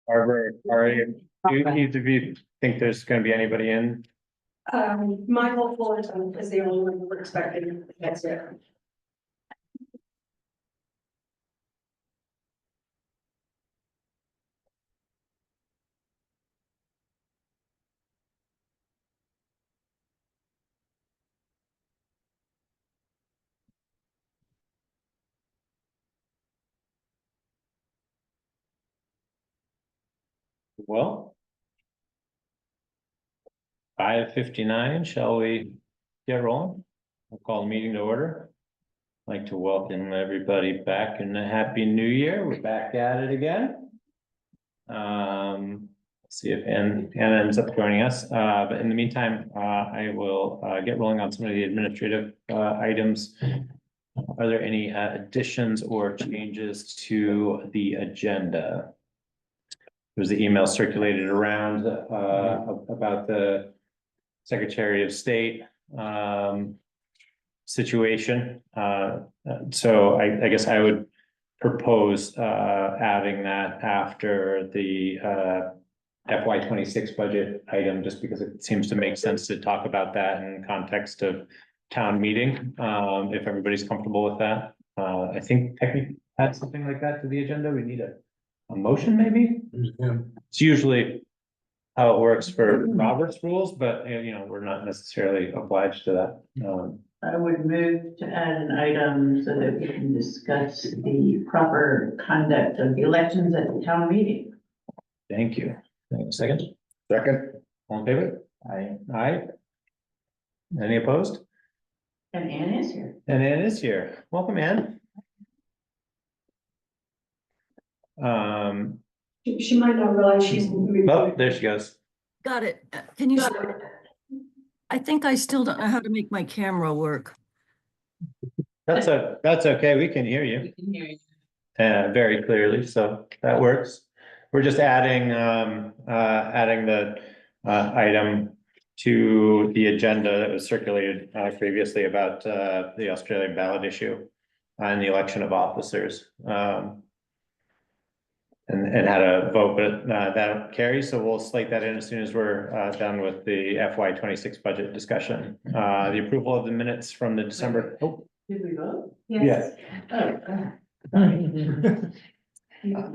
Barbara, either of you think there's gonna be anybody in? Michael Fullerton is the only one we're expecting. That's it. Well. 5:59, shall we get rolling? I'll call the meeting to order. I'd like to welcome everybody back and a happy new year. We're back at it again. Let's see if Ann ends up joining us, but in the meantime, I will get rolling on some of the administrative items. Are there any additions or changes to the agenda? There's the email circulated around about the Secretary of State situation. So I guess I would propose adding that after the FY26 budget item, just because it seems to make sense to talk about that in context of town meeting, if everybody's comfortable with that. I think technically add something like that to the agenda. We need a motion, maybe? Yeah. It's usually how it works for Robert's rules, but we're not necessarily obliged to that. I would move to add an item so that we can discuss the proper conduct of the elections at the town meeting. Thank you. Second, all in favor? Aye. Any opposed? And Ann is here. And Ann is here. Welcome, Ann. She might not realize she's. Oh, there she goes. Got it. Can you? I think I still don't know how to make my camera work. That's okay. We can hear you. We can hear you. Very clearly, so that works. We're just adding the item to the agenda that was circulated previously about the Australian ballot issue and the election of officers. And how to vote, but that carries, so we'll slate that in as soon as we're done with the FY26 budget discussion. The approval of the minutes from the December. Oh, Did we vote? yes. Oh.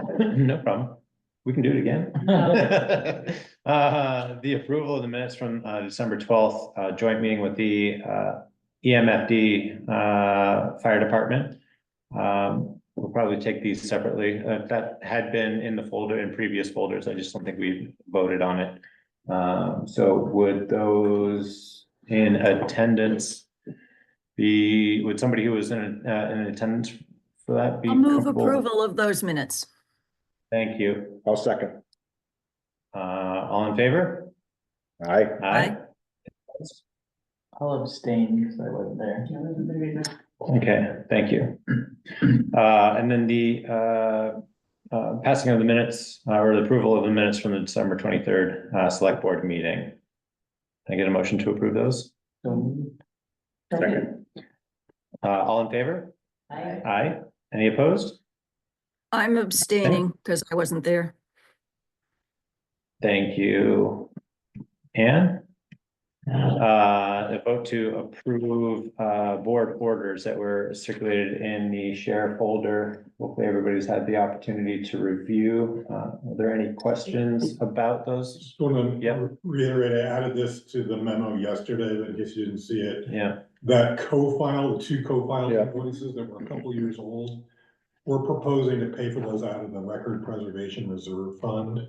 No problem. We can do it again. The approval of the minutes from December 12th, joint meeting with the EMFD Fire Department. We'll probably take these separately. That had been in the folder, in previous folders. I just don't think we voted on it. So would those in attendance would somebody who was in attendance for that be? I'll move comfortable? approval of those minutes. Thank you. I'll second. All in favor? Aye. Aye. I'll abstain because I wasn't there. I wasn't there either. Okay, thank you. And then the passing of the minutes or the approval of the minutes from the December 23rd select board meeting. Can I get a motion to approve those? Second. All in favor? Aye. Aye. Any opposed? I'm abstaining because I wasn't there. Thank you. Ann? A vote to approve board orders that were circulated in the share folder. Hopefully everybody's had the opportunity to review. Are there any questions about those? Just want Yep. to reiterate, I added this to the memo yesterday, but in case you didn't see it. Yeah, That co-file, the two co-file Yeah. invoices that were a couple years old. We're proposing to pay for those out of the record preservation reserve fund.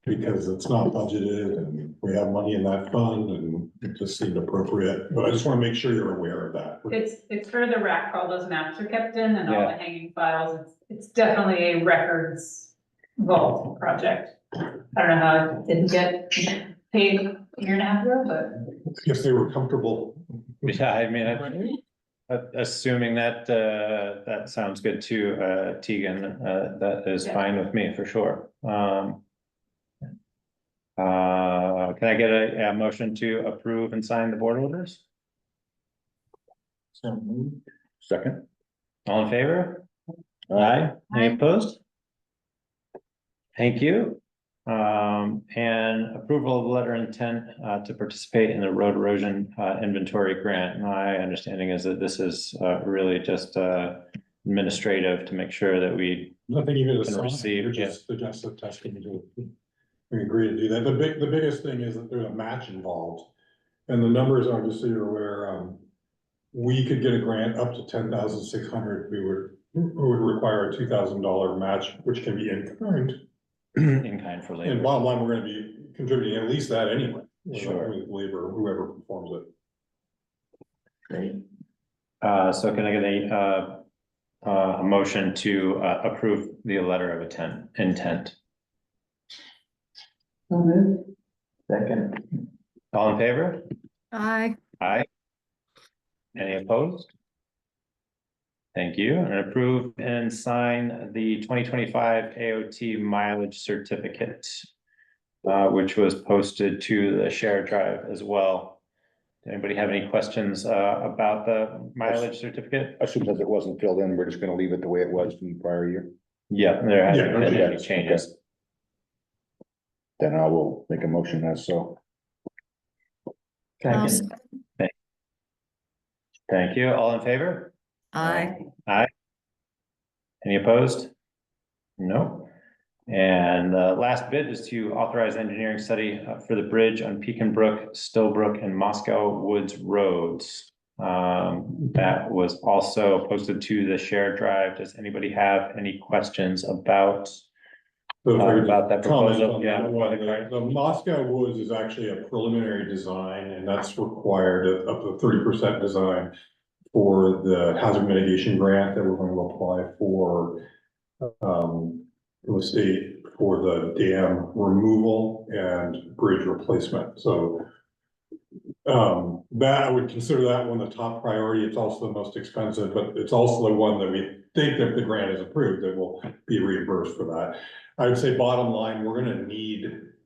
Because it's not budgeted and we have money in that fund and it just seemed appropriate, but I just want to make sure you're aware of that. It's for the rack, all those maps are kept in and all Yeah. the hanging files. It's definitely a records vault project. I don't know how it didn't get paid a year and a half ago, but I guess they were comfortable. yeah, I mean, assuming that that sounds good to Tegan, that is Yeah. fine with me for sure. Can I get a motion to approve and sign the board orders? So moved. Second. All in favor? Aye. Any Aye. opposed? Thank you. And approval of the letter of intent to participate in the road erosion inventory grant. My understanding is that this is really just administrative to make sure that we, Nothing even to Can sign, receive, we're yeah. just suggestive testing to do. We agree to do that. The biggest thing is that there's a match involved. And the numbers are, just so you're aware, we could get a grant up to 10,600. We would require a $2,000 match, which can be in kind. in kind for And labor. bottom line, we're gonna be contributing at least that anyway. Sure. With labor, whoever performs it. Great. So can I get a motion to approve the letter of intent? So moved. Second. All in favor? Aye. Aye. Any opposed? Thank you, and approve and sign the 2025 AOT mileage certificate, which was posted to the share drive as well. Anybody have any questions about the mileage certificate? Assume that it wasn't filled in, we're just gonna leave it the way it was from the prior year. Yeah, there hasn't Yeah, been any okay. changes. Then I will make a motion as so. I'll Second. s- Thank you. All in favor? Aye. Any opposed? No. And the last bit is to authorize engineering study for the bridge on Pekin Brook, Stillbrook, and Moscow Woods roads. That was also posted to the shared drive. Does anybody have any questions about? So if I could About that just comment proposal, on yeah. that one, the Moscow Woods is actually a preliminary design, and that's required up to 30% design for the hazard mitigation grant that we're going to apply for, the state for the dam removal and bridge replacement. So that I would consider that one the top priority. It's also the most expensive, but it's also the one that we think that if the grant is approved, that will be reimbursed for that. I would say bottom line, we're gonna need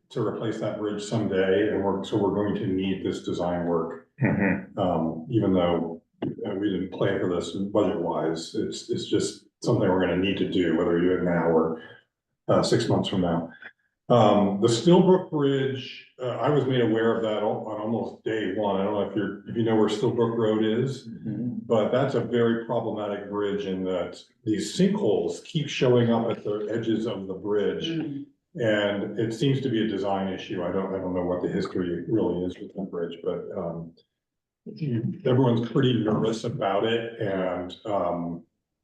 to replace that bridge someday, and we're going to need this design work. Even though we didn't plan for this budget wise, it's just something we're gonna need to do, whether we do it now or 6 months from now. The Stillbrook Bridge, I was made aware of that on almost day one. I don't know if you know where Stillbrook Road is, but that's a very problematic bridge in that these sinkholes keep showing up at the edges of the bridge. And it seems to be a design issue. I don't know what the history really is with the bridge, but everyone's pretty nervous about it, and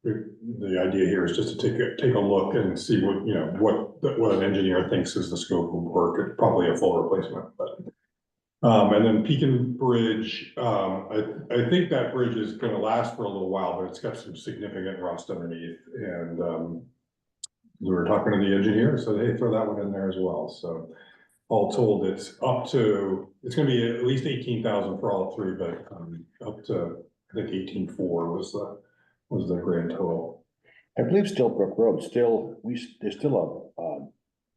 the idea here is just to take a look and see what an engineer thinks is the scope of work. It's probably a full replacement, but and then Pekin Bridge, I think that bridge is gonna last for a little while, but it's got some significant rust underneath, and we were talking to the engineer, so hey, throw that one in there as well. So all told, it's gonna be at least 18,000 for all three, but up to, I think 18,400 was the grand total. I believe Stillbrook Road there's still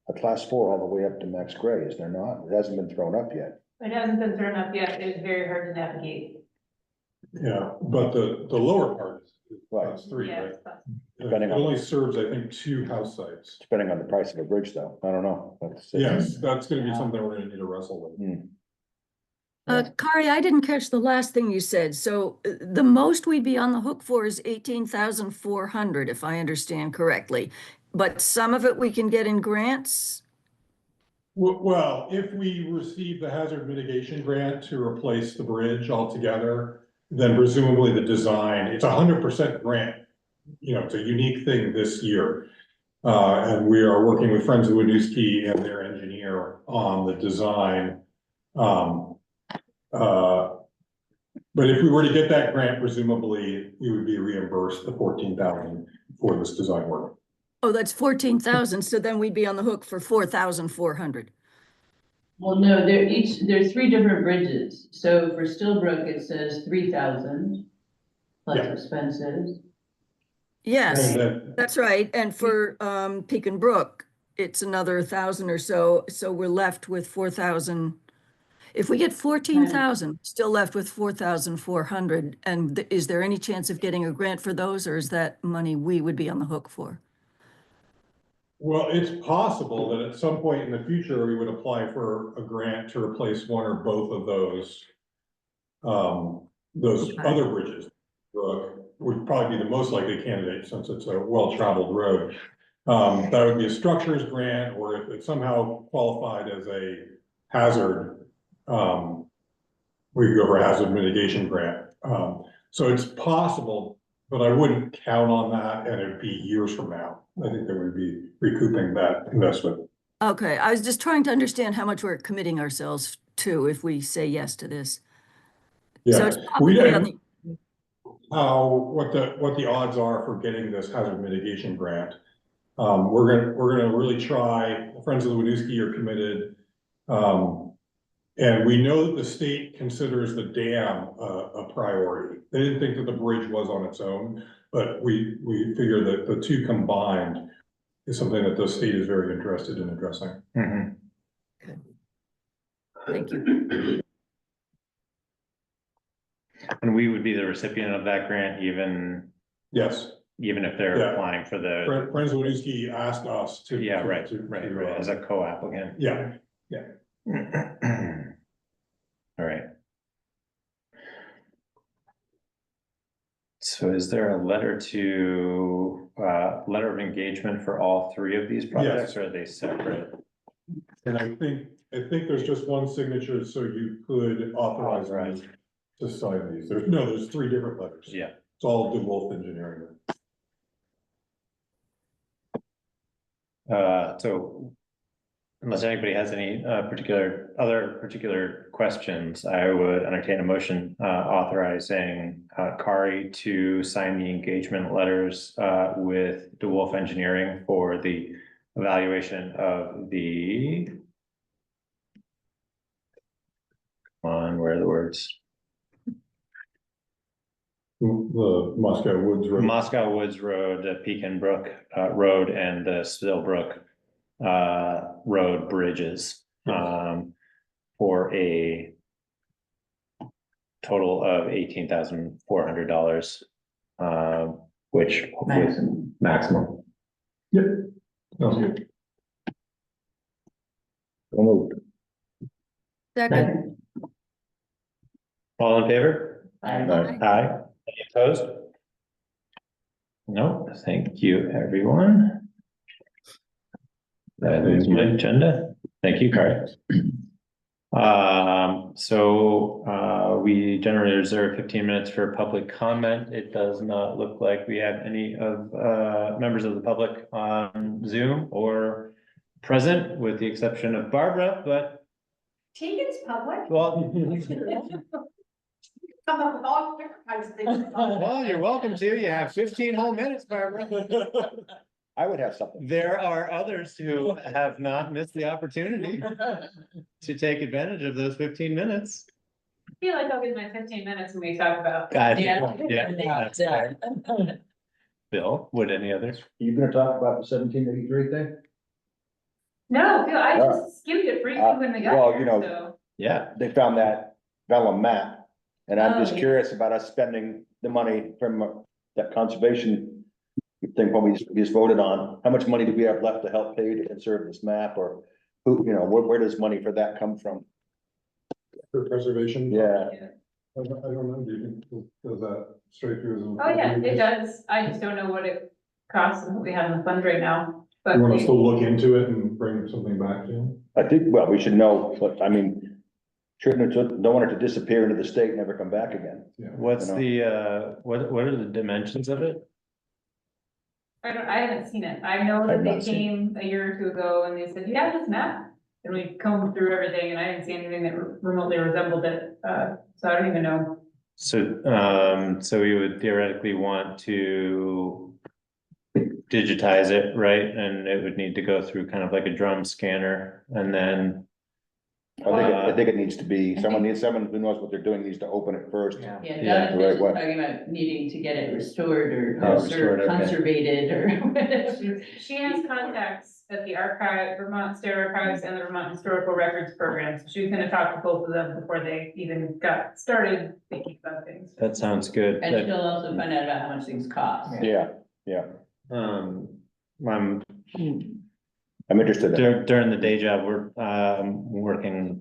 a class 4 all the way up to Max Gray, is there not? It hasn't been thrown up yet. It hasn't been thrown up yet. It's very hard to navigate. Yeah, but the lower part is Right. class 3, Yeah, right? it's tough. Depending It on- only serves, I think, 2 house sites. Depending on the price of the bridge though, I don't know. Yes, that's gonna be something we're gonna need to wrestle with. Kari, I didn't catch the last thing you said. So the most we'd be on the hook for is 18,400, if I understand correctly. But some of it we can get in grants? Well, if we receive the hazard mitigation grant to replace the bridge altogether, then presumably the design, it's 100% grant. It's a unique thing this year. And we are working with Friends of Winooski and their engineer on the design. But if we were to get that grant, presumably we would be reimbursed the 14,000 for this design work. Oh, that's 14,000. So then we'd be on the hook for 4,400. Well, no, there's 3 different bridges. So for Stillbrook, it says 3,000 plus Yeah. expenses. Yes, And then, that's right. And for Pekin Brook, it's another 1,000 or so. So we're left with 4,000. If we get 14,000, still left with 4,400. And is there any chance of getting a grant for those, or is that money we would be on the hook for? Well, it's possible that at some point in the future, we would apply for a grant to replace one or both of those. Those Okay. other bridges. Would probably be the most likely candidate since it's a well-traveled road. That would be a structures grant, or if it's somehow qualified as a hazard. We could go for a hazard mitigation grant. So it's possible, but I wouldn't count on that, and it'd be years from now. I think that we'd be recouping that investment. Okay, I was just trying to understand how much we're committing ourselves to if we say yes to this. So Yeah, it's we probably on didn't, what the odds are for getting this hazard mitigation grant. We're gonna really try. Friends of the Winooski are committed. And we know that the state considers the dam a priority. They didn't think that the bridge was on its own, but we figure that the two combined is something that the state is very interested in addressing. Mhm. Thank you. And we would be the recipient of that grant, even Yes, if they're Yeah. applying for the, Friends of Winooski asked us to. yeah, to- right, to- right, to, right, as a co-applicant. Yeah, All right. So is there a letter of engagement for all three of these projects, or are they separate? and I think there's just one signature, so you could authorize Authorize. me to sign these. There's three different letters. Yeah, It's all DeWolf Engineering. so unless anybody has any particular questions, I would entertain a motion authorizing Kari to sign the engagement letters with DeWolf Engineering for the evaluation of the where are the words? The Moscow Woods Road. Moscow Woods Road, the Pekin Brook Road, and the Stillbrook Road bridges for a total of $18,400, which maximum. Yep. Sounds good. So moved. Second, All in favor? Aye. Aye. Any opposed? No, thank you, everyone. That is my agenda. Thank you, Kari. We generally reserve 15 minutes for public comment. It does not look like we have any of members of the public on Zoom or present, with the exception of Barbara, but Tegan's public. well, Come up with all different kinds of things. well, you're welcome to. You have 15 whole minutes, Barbara. I would have something. There are others who have not missed the opportunity to take advantage of those 15 minutes. I feel like I'll get my 15 minutes when we talk about. Yeah, that's fair. Bill, would any others? You gonna talk about the 1783 thing? No, Phil, I just skimmed it briefly when they got well, here, you know, so. Yeah, They found that vellum map, and I'm just Oh, yeah. curious about us spending the money from that conservation thing, what we just voted on. How much money do we have left to help pay to conserve this map, or who, where does money for that come from? For preservation. Yeah, I don't know, do you think, does that straight through? Oh, yeah, it does. I just don't know what it costs and what we have in the fund right now, but. You want us to look into it and bring something back to you? I think, well, we should know, but I mean, don't want it to disappear into the state and never come back again. Yeah. what's You the, what are the dimensions of it? I haven't seen it. I know that I've they not seen came a year or two ago and they said, you have this map. And we combed through everything and I didn't see anything that remotely resembled it. So I don't even know. So we would theoretically want to digitize it, right? And it would need to go through kind of like a drum scanner, and then I think it needs to be, someone who knows what they're doing needs to open it first. Yeah, Yeah, the Jonathan right is way. talking about needing to get it restored or Oh, restored, okay. conservated or whatever. She has contacts at the archive, Vermont State Archives and the Vermont Historical Records Program. So she's gonna talk to both of them before they even got started thinking about things. that sounds good. And she'll also find out about how much things cost. Yeah, I'm I'm interested in. During the day job, we're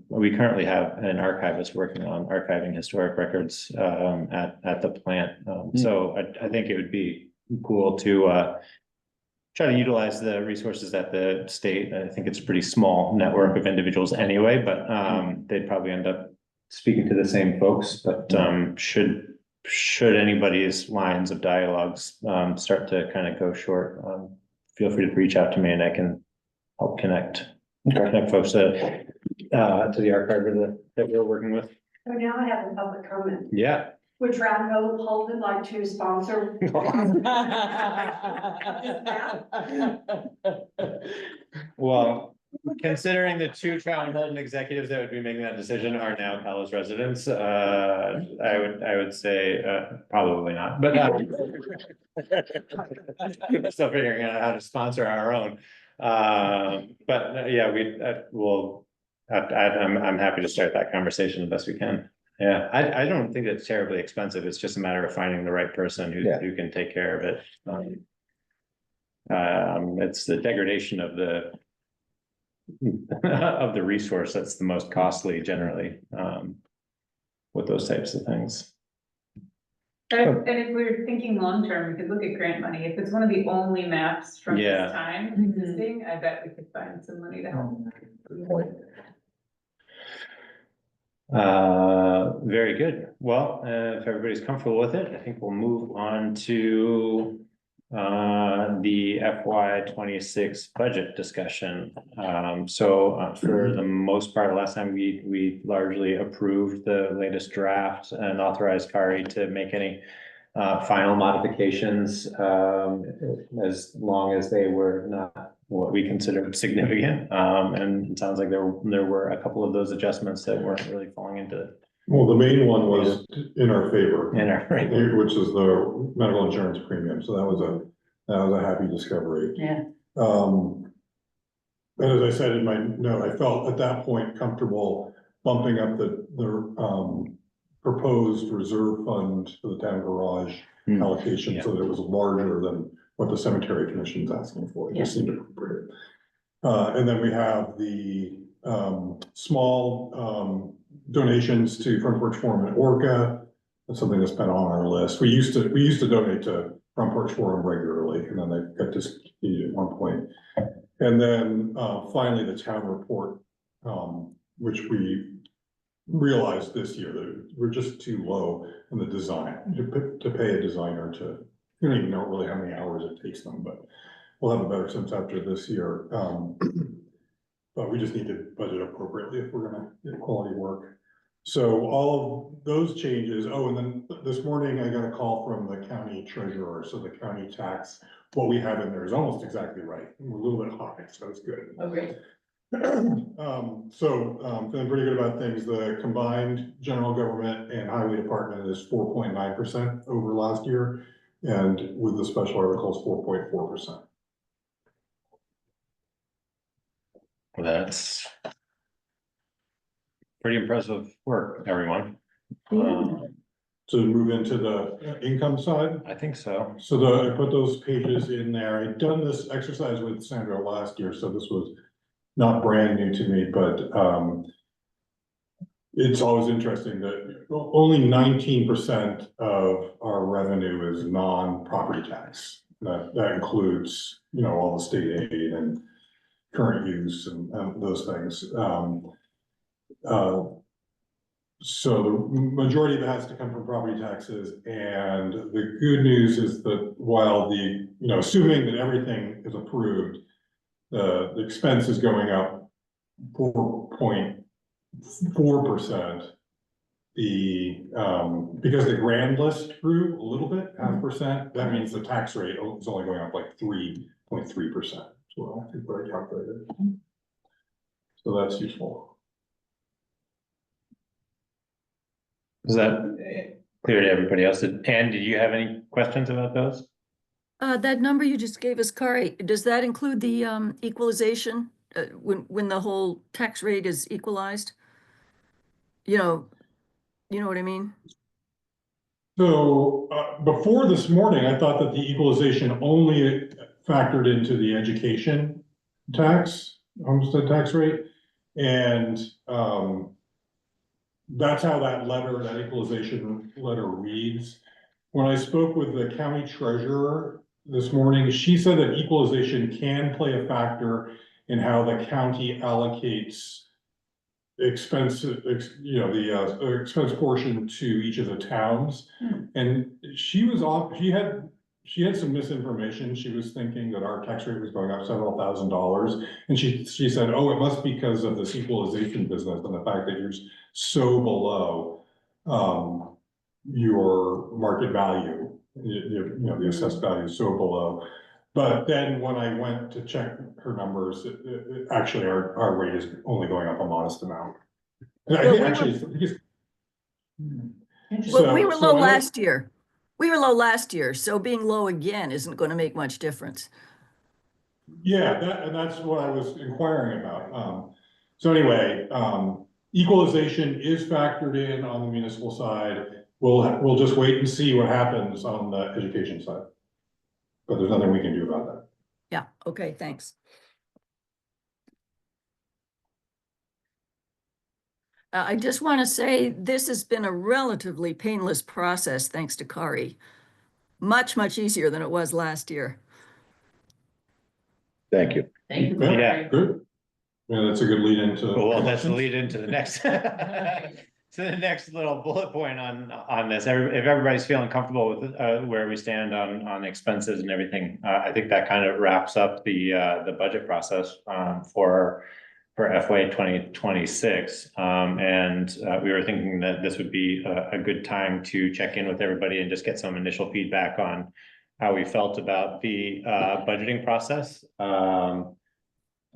we currently have an archivist working on archiving historic records at the plant. So I think it would be cool to try to utilize the resources at the state. I think it's a pretty small network of individuals anyway, but they'd probably end up speaking to the same folks. But should anybody's lines of dialogues start to kind of go short, feel free to reach out to me and I can help connect folks to the archiver that we're working with. So now I have a public comment. Yeah. Would Round Holden like to sponsor? Well, considering the two Trout and Holden executives that would be making that decision are now Calais residents, I would say, probably not, but still figuring out how to sponsor our own. But yeah, I'm happy to start that conversation the best we can. Yeah, I don't think it's terribly expensive. It's just a matter of finding the right person who can take care of it. It's the degradation of the resource that's the most costly generally, with those types of things. And if we're thinking long-term, we could look at grant money. If it's one of the only maps from Yeah. this time existing, I bet we could find some money to help. Very good. Well, if everybody's comfortable with it, I think we'll move on to the FY 26 budget discussion. For the most part, last time we largely approved the latest draft and authorized Kari to make any final modifications, as long as they were not what we considered significant. And it sounds like there were a couple of those adjustments that weren't really falling into. Well, the main one was in our favor. Which is the medical insurance premium, so that was a happy discovery. Yeah. And as I said in my note, I felt at that point comfortable bumping up the proposed reserve fund for the town garage allocation, so that it was larger than what the cemetery commission is asking for. It just seemed appropriate. And then we have the small donations to Front Porch Forum and Orca. That's something that's been on our list. We used to donate to Front Porch Forum regularly, and then they got discontinued at one point. And then finally, the town report, which we realized this year that we're just too low in the design to pay a designer to. You don't even know really how many hours it takes them, but we'll have a better sense after this year. But we just need to budget appropriately if we're gonna get quality work. So all of those changes, and then this morning I got a call from the county treasurer, so the county tax, what we have in there is almost exactly right. We're a little bit high, so it's good. Okay. Feeling pretty good about things. The combined general government and highway department is 4.9% over last year. And with the special articles, 4.4%. That's pretty impressive work, everyone. To move into the income side. I think so. So I put those pages in there. I'd done this exercise with Sandra last year, so this was not brand new to me, but it's always interesting that only 19% of our revenue is non-property tax. That includes, all the state aid and current use and those things. So the majority of it has to come from property taxes. And the good news is that while assuming that everything is approved, the expense is going up 4.4%. Because the grand list grew a little bit, 0.5%, that means the tax rate is only going up like 3.3%. Well, I think what I calculated. So that's useful. Is that clear to everybody else? Anne, did you have any questions about those? That number you just gave us, Kari, does that include the equalization, when the whole tax rate is equalized? You know what I mean? So before this morning, I thought that the equalization only factored into the education tax, homestead tax rate. And, that's how that letter, that equalization letter reads. When I spoke with the county treasurer this morning, she said that equalization can play a factor in how the county allocates expense, the expense portion to each of the towns. And she was off, she had some misinformation. She was thinking that our tax rate was going up several $1,000s. And she said, oh, it must be because of this equalization business and the fact that you're so below your market value, the assessed value is so below. But then when I went to check her numbers, actually our rate is only going up a modest amount. And I Well, think we actually, Well, we were so low I don't- last year. We were low last year, so being low again isn't going to make much difference. yeah, and that's what I was inquiring about. So anyway, equalization is factored in on the municipal side. We'll just wait and see what happens on the education side. But there's nothing we can do about that. Yeah, okay, thanks. I just want to say this has been a relatively painless process, thanks to Kari. Much, much easier than it was last year. Thank you. Thank you. Yeah. Good. Yeah, that's a good lead into. Well, that's the questions. lead into the next, to the next little bullet point on this. If everybody's feeling comfortable with where we stand on expenses and everything, I think that kind of wraps up the budget process for FY 2026. And we were thinking that this would be a good time to check in with everybody and just get some initial feedback on how we felt about the budgeting process.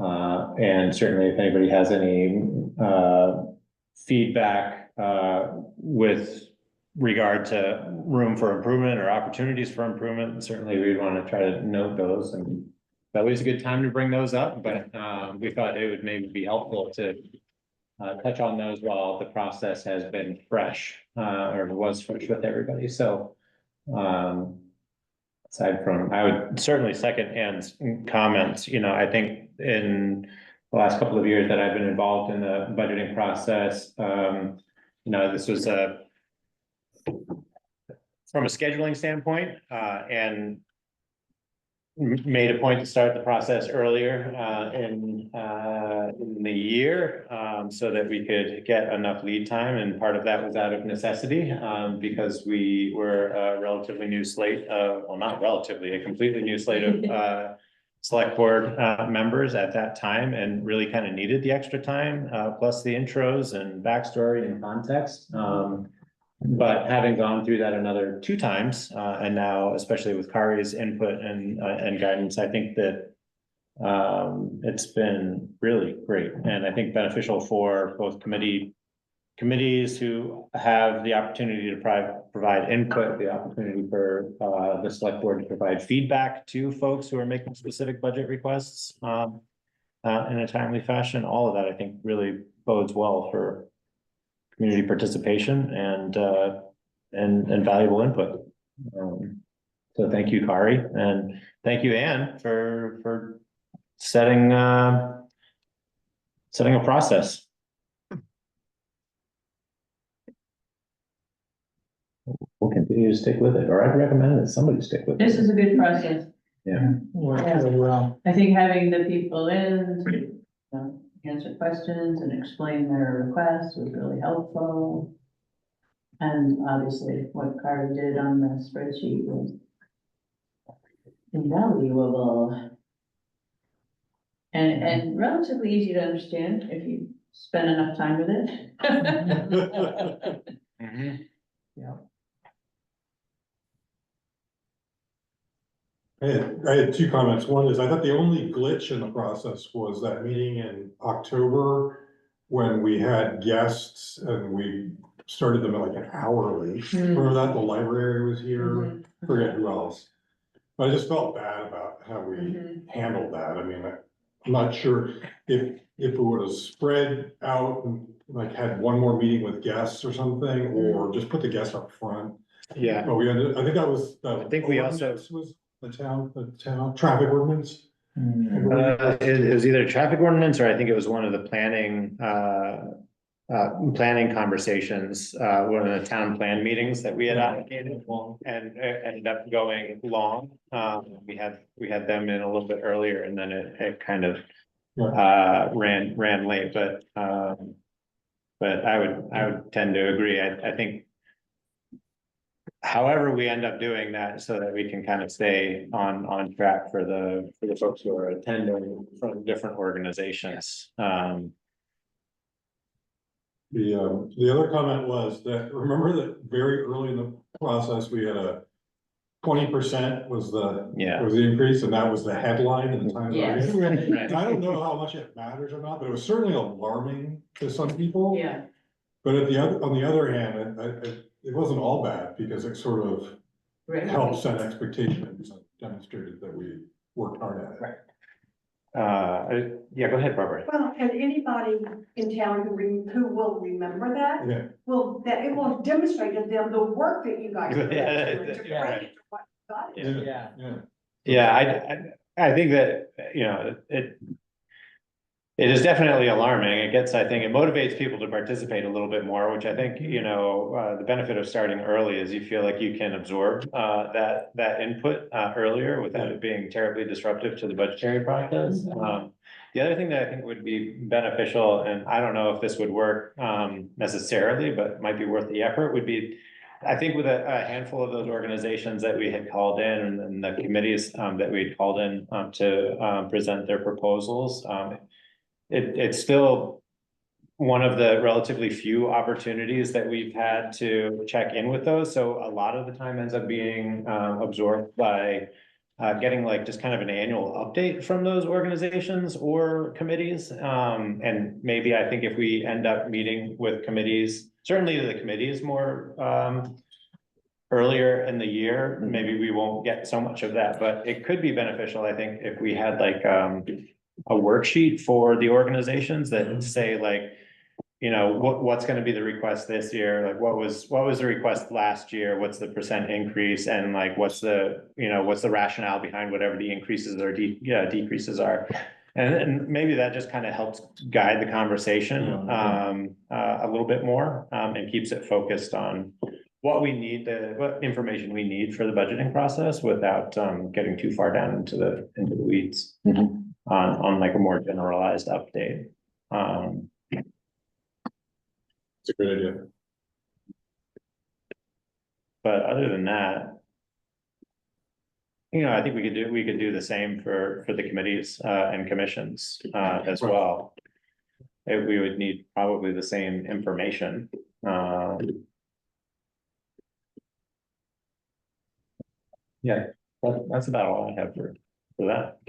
And certainly if anybody has any feedback with regard to room for improvement or opportunities for improvement, certainly we'd want to try to note those, and that was a good time to bring those up, but we thought it would maybe be helpful to touch on those while the process has been fresh, or was fresh with everybody. So aside from, I would certainly second Ann's comments. I think in the last couple of years that I've been involved in the budgeting process, this was from a scheduling standpoint, and made a point to start the process earlier in the year, so that we could get enough lead time, and part of that was out of necessity, because we were a relatively new slate of, well, not relatively, a completely new slate of select board members at that time, and really kind of needed the extra time, plus the intros and backstory and context. But having gone through that another 2 times, and now especially with Kari's input and guidance, I think that it's been really great, and I think beneficial for both committees who have the opportunity to provide input, the opportunity for the select board to provide feedback to folks who are making specific budget requests in a timely fashion. All of that, I think, really bodes well for community participation and valuable input. So thank you, Kari, and thank you, Ann, for setting a process. We'll continue to stick with it, or I'd recommend that somebody stick with it. This is a good process. Yeah. Well, I think having the people in to answer questions and explain their requests was really helpful. And obviously what Kari did on the spreadsheet was invaluable. And relatively easy to understand if you spend enough time with it. Mhm. I had 2 comments. One is, I thought the only glitch in the process was that meeting in October when we had guests and we started them at like an hour late. Remember that? The library was here, forget who else. But I just felt bad about how we handled that. I mean, I'm not sure if it would have spread out and like had one more meeting with guests or something, or just put the guests up front. Yeah. But I think that was. I think we also- Was the town traffic ordinance. It was either traffic ordinance, or I think it was one of the planning, planning conversations, one of the town plan meetings that we had allocated. And it ended up going long. We had them in a little bit earlier, and then it kind of ran late, but I would tend to agree. I think however we end up doing that, so that we can kind of stay on track for the folks who are attending from different organizations. The other comment was that, remember that very early in the process, we had a 20% was the increase, and that was the headline in the Times. Yes. Argus. I don't know how much it matters or not, but it was certainly alarming to some people. Yeah, But on the other hand, it wasn't all bad, because it sort of right. helped set expectations and demonstrated that we worked hard at it. Right. Yeah, go ahead, Barbara. Well, and anybody in town who will remember that, Yeah. it will demonstrate to them the work that you guys. put into it to bring Yeah. it to what you got it. Yeah. Yeah, I think that, you know, it is definitely alarming. I think it motivates people to participate a little bit more, which I think, you know, the benefit of starting early is you feel like you can absorb that input earlier without it being terribly disruptive to the budgetary process. The other thing that I think would be beneficial, and I don't know if this would work necessarily, but might be worth the effort, would be, I think with a handful of those organizations that we had called in, and the committees that we had called in to present their proposals, it's still one of the relatively few opportunities that we've had to check in with those. So a lot of the time ends up being absorbed by getting like just kind of an annual update from those organizations or committees. And maybe I think if we end up meeting with committees, certainly the committees more earlier in the year, maybe we won't get so much of that, but it could be beneficial, I think, if we had like a worksheet for the organizations that say like, you know, what's going to be the request this year? Like what was the request last year? What's the percent increase? And like, what's the rationale behind whatever the increases or decreases are? And maybe that just kind of helps guide the conversation a little bit more and keeps it focused on what information we need for the budgeting process without getting too far down into the weeds. On like a more generalized update. It's a great idea. But other than that, you know, I think we could do the same for the committees and commissions as well. We would need probably the same information. Yeah, that's about all I have for that.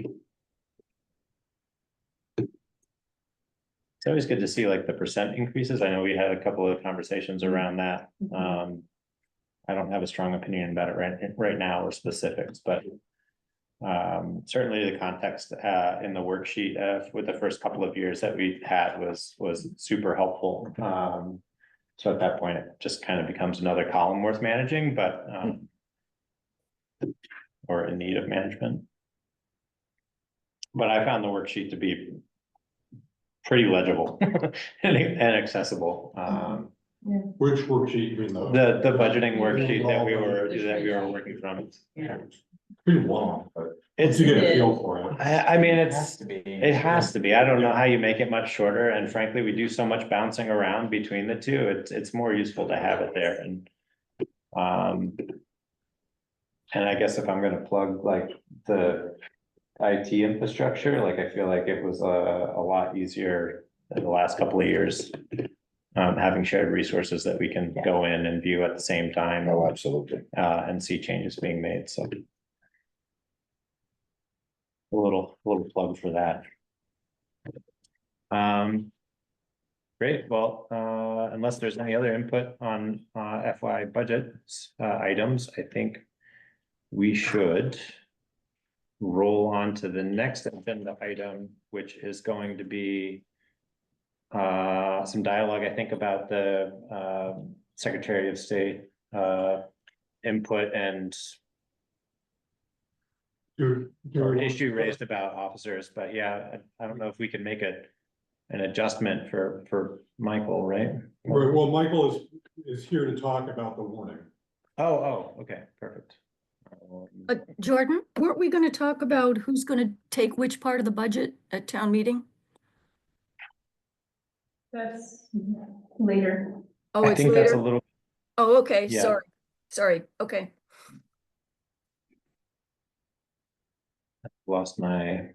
It's always good to see like the percent increases. I know we had a couple of conversations around that. I don't have a strong opinion about it right now or specifics, but certainly the context in the worksheet with the first couple of years that we had was super helpful. So at that point, it just kind of becomes another column worth managing, but or in need of management. But I found the worksheet to be pretty legible and accessible. Which worksheet, you mean The budgeting worksheet that we were working from. Yeah. pretty long, but It's, you get a feel for it. I mean, It has to be. it has to be. I don't know how you make it much shorter, and frankly, we do so much bouncing around between the two. It's more useful to have it there, and I guess if I'm gonna plug like the IT infrastructure, like I feel like it was a lot easier in the last couple of years. Having shared resources that we can go in and view at the same time. Oh, absolutely. And see changes being made, so. A little plug for that. Great, well, unless there's any other input on FY budget items, I think we should roll on to the next agenda item, which is going to be some dialogue, I think, about the Secretary of State input and or issue raised about officers, but yeah, I don't know if we can make an adjustment for Michael, right? Well, Michael is here to talk about the warning. Oh, okay, perfect. Jordan, weren't we gonna talk about who's gonna take which part of the budget at town meeting? That's later. Oh, I it's think that's a later? little, Oh, okay, Yeah. sorry, okay. lost my.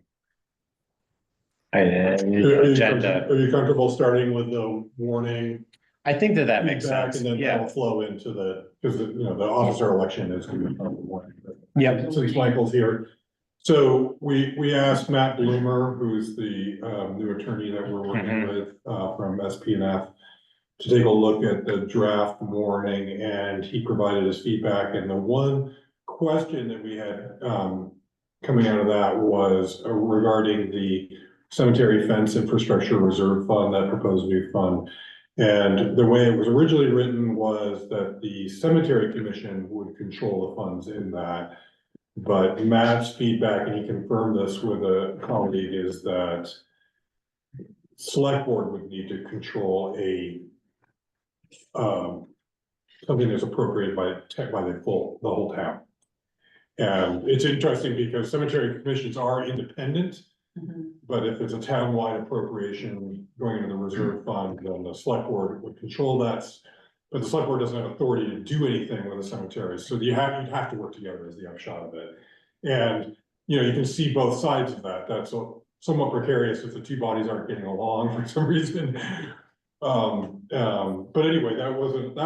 Are you Agenda. comfortable starting with the warning? I think that makes Feedback, sense, and then yeah. that'll flow into because the officer election is gonna be part of the warning. Yep. Since Michael's here. So we asked Matt Bloomer, who's the new attorney that we're working with from SPNF, to take a look at the draft warning, and he provided his feedback. And the one question that we had coming out of that was regarding the cemetery fence infrastructure reserve fund, that proposed new fund. And the way it was originally written was that the cemetery commission would control the funds in that. But Matt's feedback, and he confirmed this with a colleague, is that select board would need to control something that's appropriated by the whole town. And it's interesting because cemetery commissions are independent, but if it's a town-wide appropriation going into the reserve fund, then the select board would control that. But the select board doesn't have authority to do anything with the cemetery, so you'd have to work together is the upshot of it. And, you know, you can see both sides of that. That's somewhat precarious if the two bodies aren't getting along for some reason. But anyway, that wasn't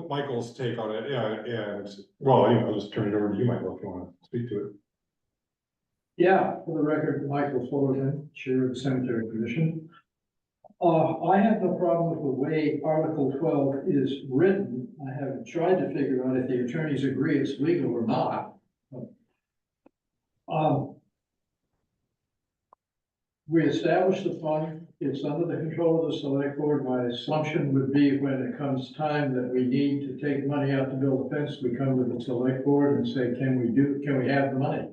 Michael's take on it, and, well, anyway, I'll just turn it over to you, Michael, if you wanna speak to it. Yeah, for the record, Michael Fullerton, Chair of the Cemetery Commission. I have no problem with the way Article 12 is written. I have tried to figure out if the attorneys agree it's legal or not. We established the fund, it's under the control of the select board. My assumption would be when it comes time that we need to take money out to build a fence, we come to the select board and say, can we have the money?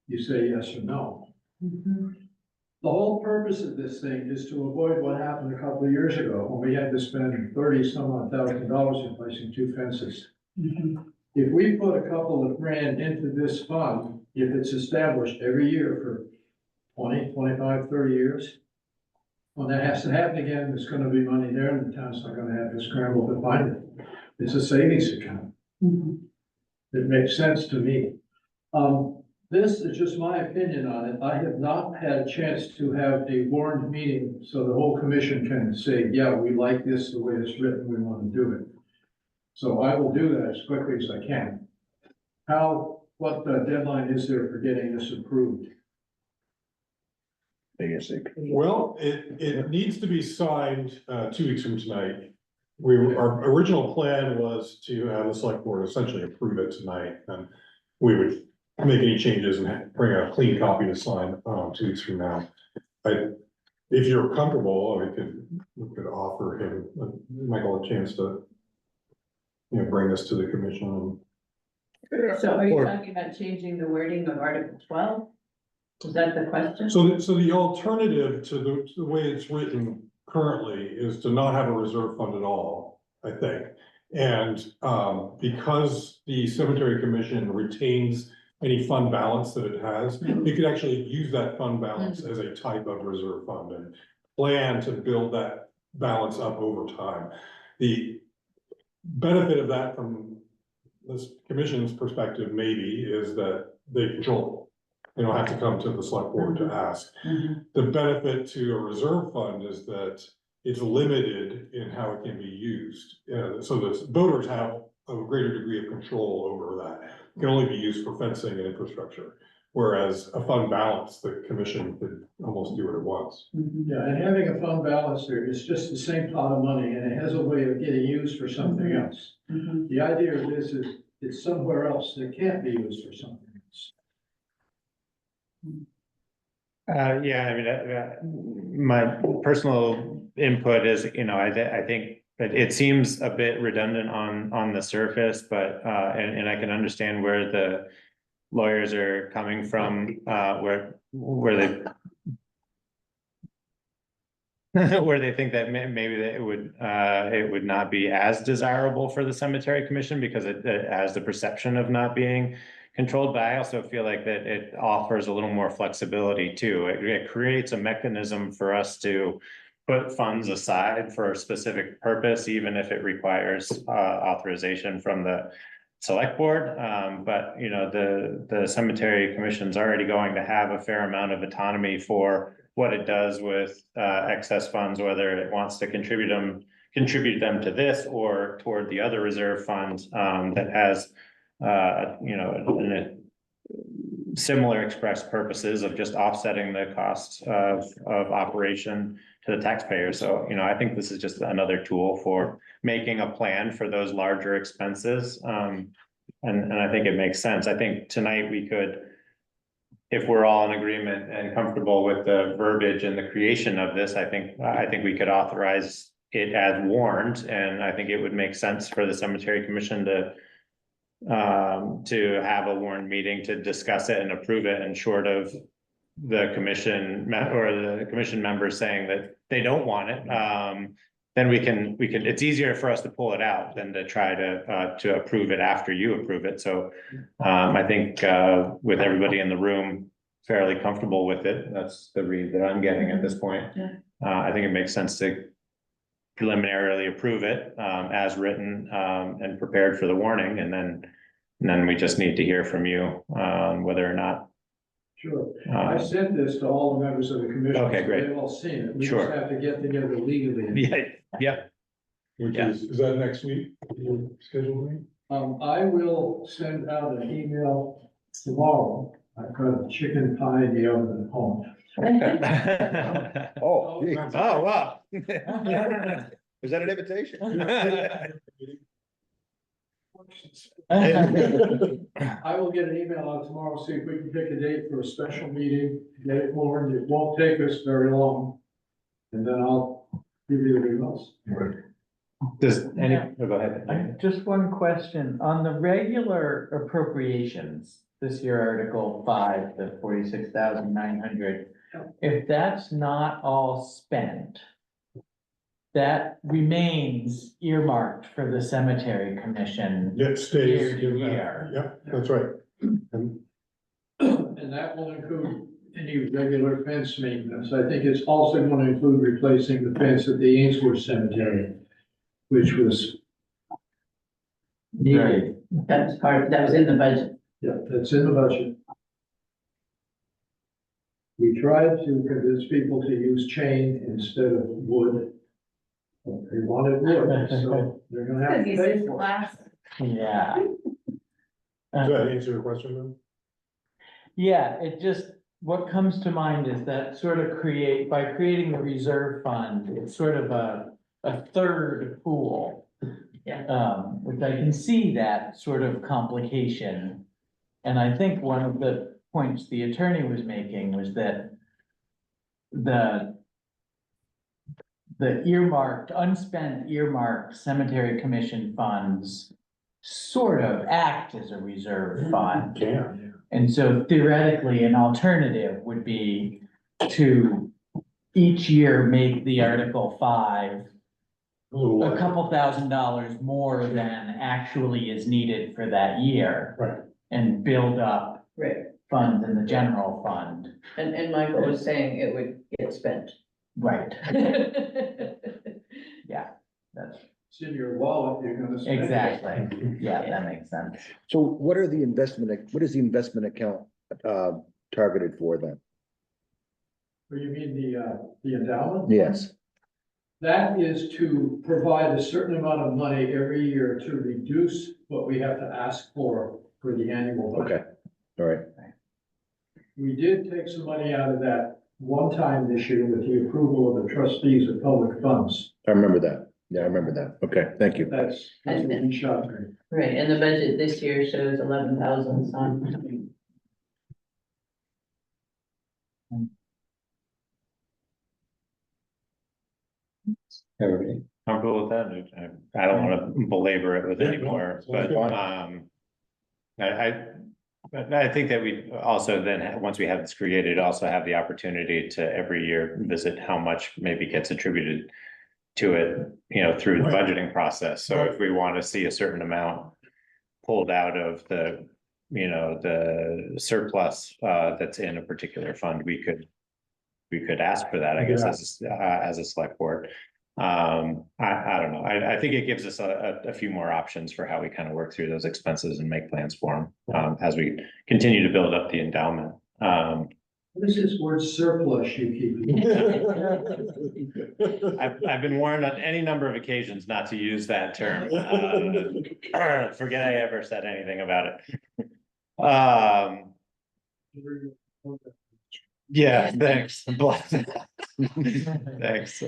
You say yes or no. The whole purpose of this thing is to avoid what happened a couple of years ago when we had to spend $30,000 replacing two fences. If we put a couple of grand into this fund, if it's established every year for 20, 25, 30 years, when that has to happen again, there's gonna be money there and the town's not gonna have to scramble to find it. It's a savings account. It makes sense to me. This is just my opinion on it. I have not had a chance to have a warned meeting so the whole commission can say, yeah, we like this the way it's written, we want to do it. So I will do that as quickly as I can. What deadline is there for getting this approved? Well, it needs to be signed 2 weeks from tonight. Our original plan was to have the select board essentially approve it tonight, and we would make any changes and bring a clean copy to sign 2 weeks from now. If you're comfortable, we could offer him, Michael, a chance to, bring this to the commission. So are you talking about changing the wording of Article 12? Is that the question? So the alternative to the way it's written currently is to not have a reserve fund at all, I think. And because the cemetery commission retains any fund balance that it has, it could actually use that fund balance as a type of reserve fund and plan to build that balance up over time. The benefit of that from this commission's perspective maybe is that they control it. They don't have to come to the select board to ask. The benefit to a reserve fund is that it's limited in how it can be used. So the voters have a greater degree of control over that. It can only be used for fencing and infrastructure. Whereas a fund balance, the commission could almost do what it wants. Yeah, and having a fund balance there is just the same pot of money and it has a way of getting used for something else. The idea of this is it's somewhere else that can't be used for something else. Yeah, I mean, my personal input is, I think that it seems a bit redundant on the surface, but, and I can understand where lawyers are coming from, where they where they think that maybe that it would not be as desirable for the cemetery commission because it has the perception of not being controlled, but I also feel like that it offers a little more flexibility too. It creates a mechanism for us to put funds aside for a specific purpose, even if it requires authorization from the select board. But you know, the cemetery commission's already going to have a fair amount of autonomy for what it does with excess funds, whether it wants to contribute them to this or toward the other reserve fund that has you know, similar express purposes of just offsetting the costs of operation to the taxpayer. So, you know, I think this is just another tool for making a plan for those larger expenses. And I think it makes sense. I think tonight we could, if we're all in agreement and comfortable with the verbiage and the creation of this, I think we could authorize it as warned, and I think it would make sense for the cemetery commission to have a warned meeting to discuss it and approve it, and short of the commission or the commission members saying that they don't want it, then we can, it's easier for us to pull it out than to try to approve it after you approve it. So I think with everybody in the room fairly comfortable with it, that's the read that I'm getting at this point. Yeah. I think it makes sense to preliminarily approve it as written and prepared for the warning, and then we just need to hear from you whether or not. Sure, I sent this to all the members of the commission. Okay, so great. They've all seen it. We Sure. just have to get together legally. Yeah, Which Yeah. is that next week, your scheduled meeting? I will send out an email tomorrow. I've got a chicken pie in the oven at home. Oh, gee. Oh, wow. Is that an invitation? I will get an email out tomorrow, see if we can pick a date for a special meeting, get it warned. It won't take us very long. And then I'll give you the results. Does any, oh, go ahead. Just one question, on the regular appropriations, this year Article 5, the 46,900. If that's not all spent, that remains earmarked for the cemetery commission. It stays. Year to year. Yep, that's right. And And that will include any regular fence maintenance. I think it's also going to include replacing the fence at the Ainsworth Cemetery, which was needed. That was in the budget. Yeah, that's in the budget. We tried to convince people to use chain instead of wood. They wanted wood, so they're gonna have to pay for it. Yeah. does that answer your question then? Yeah, it just, what comes to mind is that sort of by creating the reserve fund, it's sort of a third pool. Yeah. Which I can see that sort of complication. And I think one of the points the attorney was making was that the unspent earmarked cemetery commission funds sort of act as a reserve fund. Yeah. And so theoretically, an alternative would be to each year make the Article 5 a couple $1,000s more than actually is needed for that year. Right. And build up Right, funds in the general fund. and Michael was saying it would get spent. Right. Yeah, that's It's in your wallet, you're gonna spend it. exactly, yeah, that makes sense. So what is the investment account targeted for then? Or you mean the endowment? Yes, That is to provide a certain amount of money every year to reduce what we have to ask for the annual budget. okay, all right. We did take some money out of that one time this year with the approval of the trustees of public funds. I remember that. Yeah, I remember that. Okay, thank you. That's what we shot at. Right, and the budget this year shows 11,000 some. Everybody comfortable with that? I don't want to belabor it with Yeah, any no, more, sounds but, good. I But I think that we also then, once we have this created, also have the opportunity to every year visit how much maybe gets attributed to it, you know, through the Right. budgeting process. So if we want to see a certain amount pulled out of the, you know, the surplus that's in a particular fund, we could ask for that, I guess, as a select board. I don't know. I think it gives us a few more options for how we kind of work through those expenses and make plans for them, as we continue to build up the endowment. This is word surplus you keep. I've been warned on any number of occasions not to use that term. Forget I ever said anything about it. Yeah, thanks. Thanks.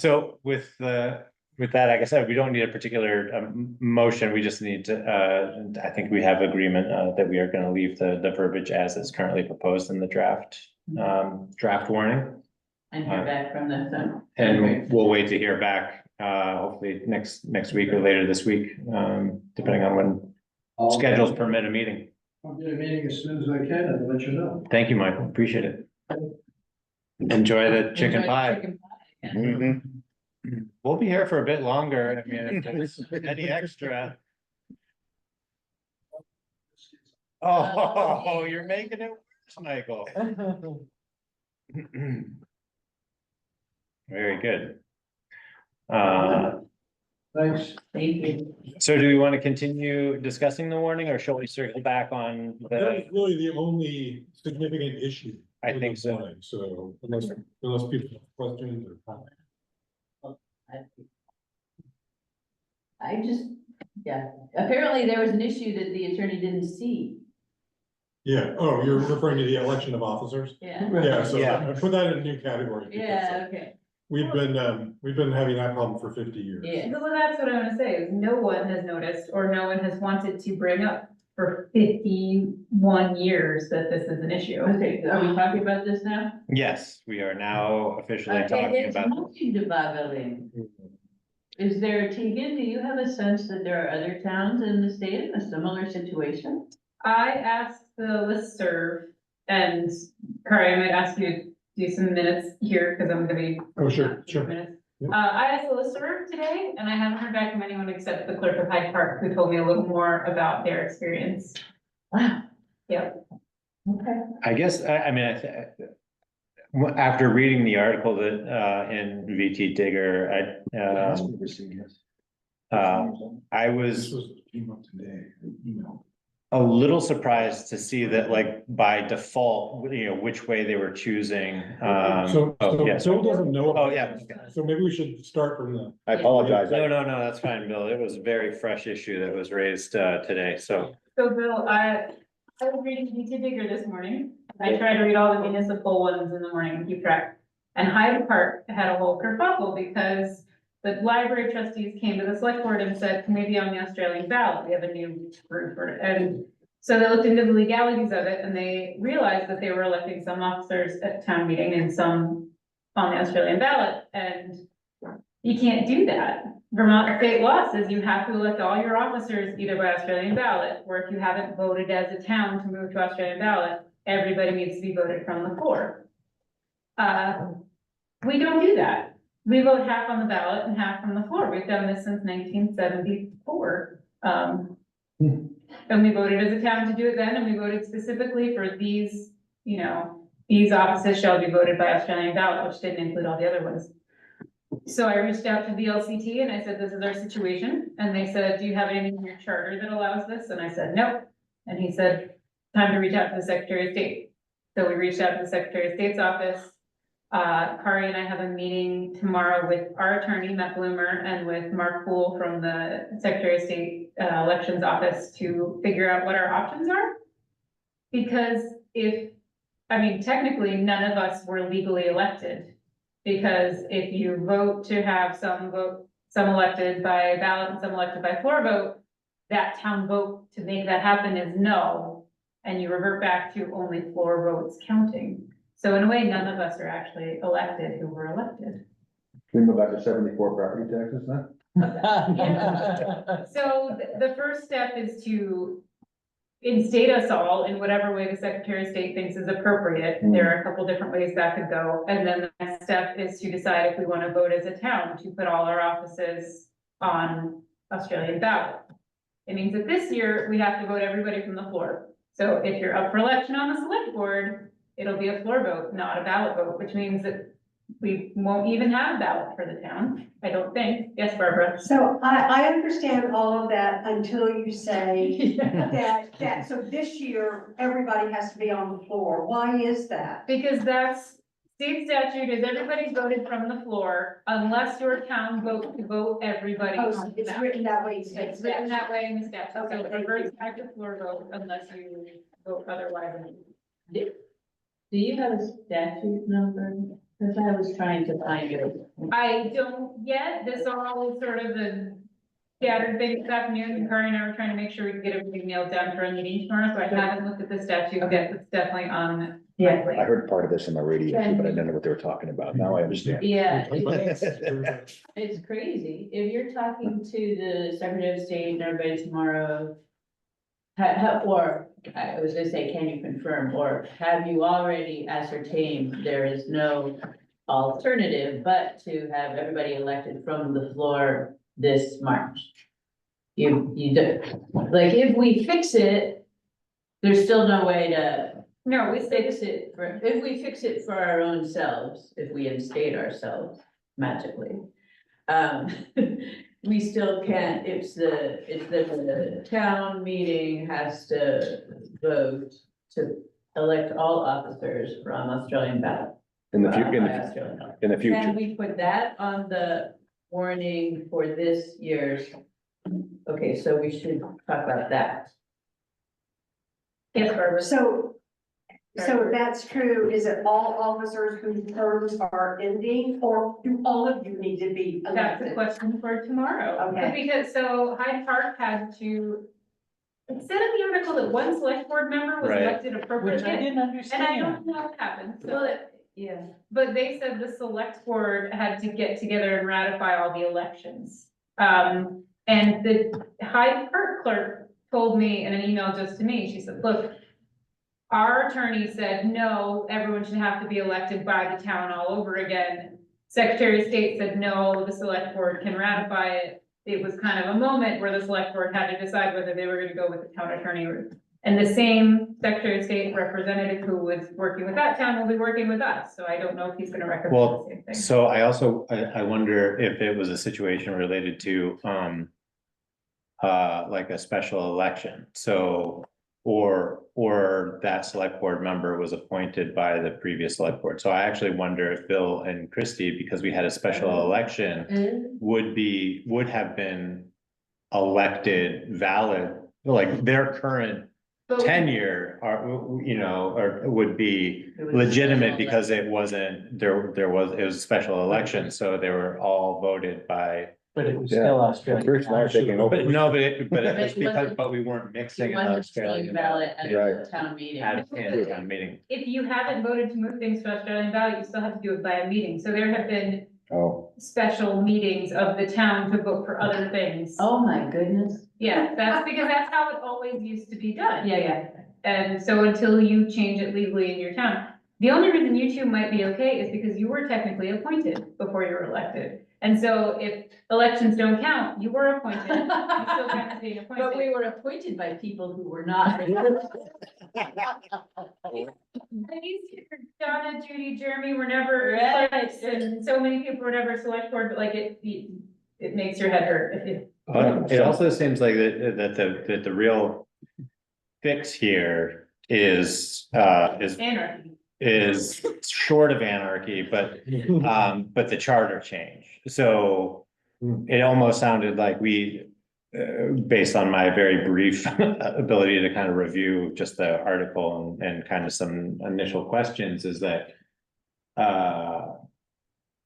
So with that, like I said, we don't need a particular motion. We just need to, I think we have agreement that we are going to leave the verbiage as is currently proposed in the draft warning. And hear back from them, so. And we'll wait to hear back, hopefully next week or later this week, depending on when schedules permit a meeting. I'll get a meeting as soon as I can and let you know. Thank you, Michael. Appreciate it. Enjoy the chicken Enjoy pie. chicken pie. Mhm. We'll be here for a bit longer. I mean, if there's any extra. Oh, you're making it worse, Michael. Very good. Thanks. Thank you. So do we want to continue discussing the warning, or shall we circle back on That the? was really the only significant issue. I with think the so. warning. So unless people have questions or comments. I just, yeah, apparently there was an issue that the attorney didn't see. Yeah, oh, you're referring to the election of officers? Yeah. Yeah, so Yeah. I put that in a new category. because, Yeah, okay, We've been having that problem for 50 years. yeah. Well, that's what I want to say, is no one has noticed, or no one has wanted to bring up for 51 years that this is an issue. Okay, are we talking about this now? Yes, we are now officially talking It's about. moving to Bobolink. Is there, Tegan, do you have a sense that there are other towns in the state in a similar situation? I asked the listserv, and Kari, I might ask you to do some minutes here, because I'm gonna be. Oh, sure, sure. Minutes. Yep. I asked the listserv today, and I haven't heard back from anyone except the clerk of Hyde Park, who told me a little more about their experience. Wow. Yep. Okay. I guess, I mean, after reading the article that, in VT Digger, I This was was, came up today, email. a little surprised to see that, like, by default, you know, which way they were choosing. So Yes. Bill doesn't know. about Oh, yeah. this. So maybe we should start from the. I apologize. No, that's fine, Bill. It was a very fresh issue that was raised, today, so. So Bill, I was reading VT Digger this morning. I try to read all the municipal ones in the morning and keep track. And Hyde Park had a whole kerfuffle because the library trustees came to the select board and said, can we be on the Australian ballot? We have a new group for it. And so they looked into the legalities of it, and they realized that they were electing some officers at town meeting and some on the Australian ballot, and you can't do that. Vermont state law says you have to elect all your officers either by Australian ballot, or if you haven't voted as a town to move to Australian ballot, everybody needs to be voted from the floor. We don't do that. We vote half on the ballot and half from the floor. We've done this since 1974. And we voted as a town to do it then, and we voted specifically for these, you know, these offices shall be voted by Australian ballot, which didn't include all the other ones. So I reached out to the LCT and I said, this is our situation. And they said, do you have anything in your charter that allows this? And I said, no. And he said, time to reach out to the Secretary of State. So we reached out to the Secretary of State's office. Kari and I have a meeting tomorrow with our attorney, Matt Bloomer, and with Mark Poole from the Secretary of State Elections Office to figure out what our options are. Because technically, none of us were legally elected. Because if you vote to have some elected by ballot and some elected by floor vote, that town vote to make that happen is no, and you revert back to only floor votes counting. So in a way, none of us are actually elected who were elected. Can we go back to 74 property taxes then? So the first step is to instate us all in whatever way the Secretary of State thinks is appropriate. There are a couple different ways that could go. And then the next step is to decide if we want to vote as a town to put all our offices on Australian ballot. It means that this year we have to vote everybody from the floor. So if you're up for election on the select board, it'll be a floor vote, not a ballot vote, which means that we won't even have a ballot for the town, I don't think. Yes, Barbara? So I understand all of that until you say that, so this year, everybody has to be on the floor. Why is that? Because that's, state statute is everybody voted from the floor unless your town votes to vote everybody. Oh, on so the it's ballot. written that way. It's written that way in the statute, so Okay, it thank reverts you. back to floor vote unless you vote otherwise. Do you have a statute number? Because I was trying to find it. I don't yet, this all is sort of the scattered thing this afternoon, and Cory and I were trying to make sure we could get everything nailed down for a meeting tomorrow, so I haven't looked at the statute yet, it's definitely on my Yeah. plate. I heard part of this in my radio, too, but I didn't know what they were talking about. Now I understand. Yeah, it's crazy. If you're talking to the Secretary of State and everybody tomorrow, or I was gonna say, can you confirm, or have you already ascertained there is no alternative but to have everybody elected from the floor this March? You do, like, if we fix it, there's still no way to No, we say fix it for, if we fix it for our own selves, if we instate ourselves magically. We still can't, it's the town meeting has to vote to elect all officers from Australian ballot. In the by Australian ballot. in the Can future, we put that on the warning for this year's? Okay, so we should talk about that. yes, Barbara. So if that's true, is it all officers whose terms are ending, or do all of you need to be That's a elected? question for tomorrow. Okay. Because, so Hyde Park had to, it said in the article that one select board member was Right. elected Which I appropriately. didn't And I understand. don't know what happened, so that, Yeah. but they said the select board had to get together and ratify all the elections. And the Hyde Park clerk told me in an email just to me, she said, look, our attorney said, no, everyone should have to be elected by the town all over again. Secretary of State said, no, the select board can ratify it. It was kind of a moment where the select board had to decide whether they were gonna go with the town attorney route. And the same Secretary of State representative who was working with that town will be working with us, so I don't know if he's gonna recommend Well, the same thing. so I also, I wonder if it was a situation related to, like a special election, so. Or that select board member was appointed by the previous select board, so I actually wonder if Bill and Christie, because we had a special election, would have been elected valid, like their current But- tenure are, you know, or would be It was a legitimate special because it wasn't, it was a special election, so they were all voted by. But it was Yeah. still Australian. Bruce and I are taking over. But no, but it was It because, wasn't- but we weren't mixing It an wasn't Australian Australian ballot at Right. the town meeting. at a town meeting. If you haven't voted to move things to Australian ballot, you still have to do it by a meeting, so there have been Oh, special meetings of the town to vote for other things. Oh, my goodness. Yeah, that's because that's how it always used to be done. Yeah, yeah. And so until you change it legally in your town, the only reason you two might be okay is because you were technically appointed before you were elected. And so if elections don't count, you were appointed, you still count as being But we appointed. were appointed by people who were not. And these here, Donna, Judy, Jeremy were never Right. clerks, and so many people were never select board, but like it makes your head hurt if you. It also seems like that the real fix here is Anarchy. is short of anarchy, but the charter change. So it almost sounded like we, based on my very brief ability to kind of review just the article and kind of some initial questions, is that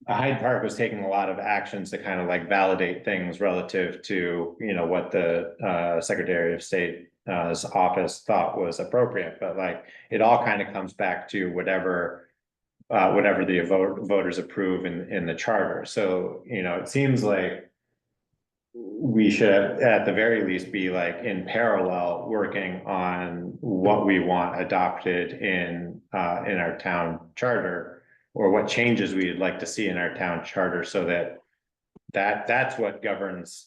Hyde Park was taking a lot of actions to kind of like validate things relative to, you know, what the Secretary of State's office thought was appropriate, but like it all kind of comes back to whatever the voters approve in the charter. So, you know, it seems like we should at the very least be like in parallel working on what we want adopted in our town charter, or what changes we'd like to see in our town charter, so that's what governs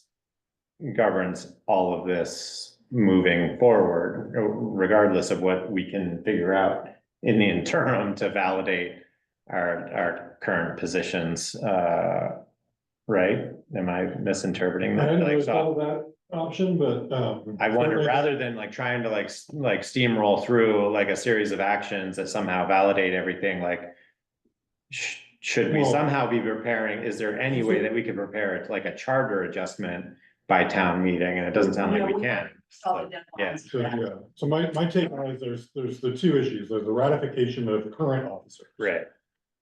all of this moving forward, regardless of what we can figure out in the interim to validate our current positions, right? Am I misinterpreting I that? hadn't Like, really so thought of that option, but, I wonder, certainly- rather than like trying to like steamroll through like a series of actions that somehow validate everything, like should we Well- somehow be preparing, is there any way that we could prepare it like a charter adjustment by town meeting? And it doesn't sound like we can. So, yeah. So, yeah, so my take on it is there's the two issues. There's the ratification of current officers. Right,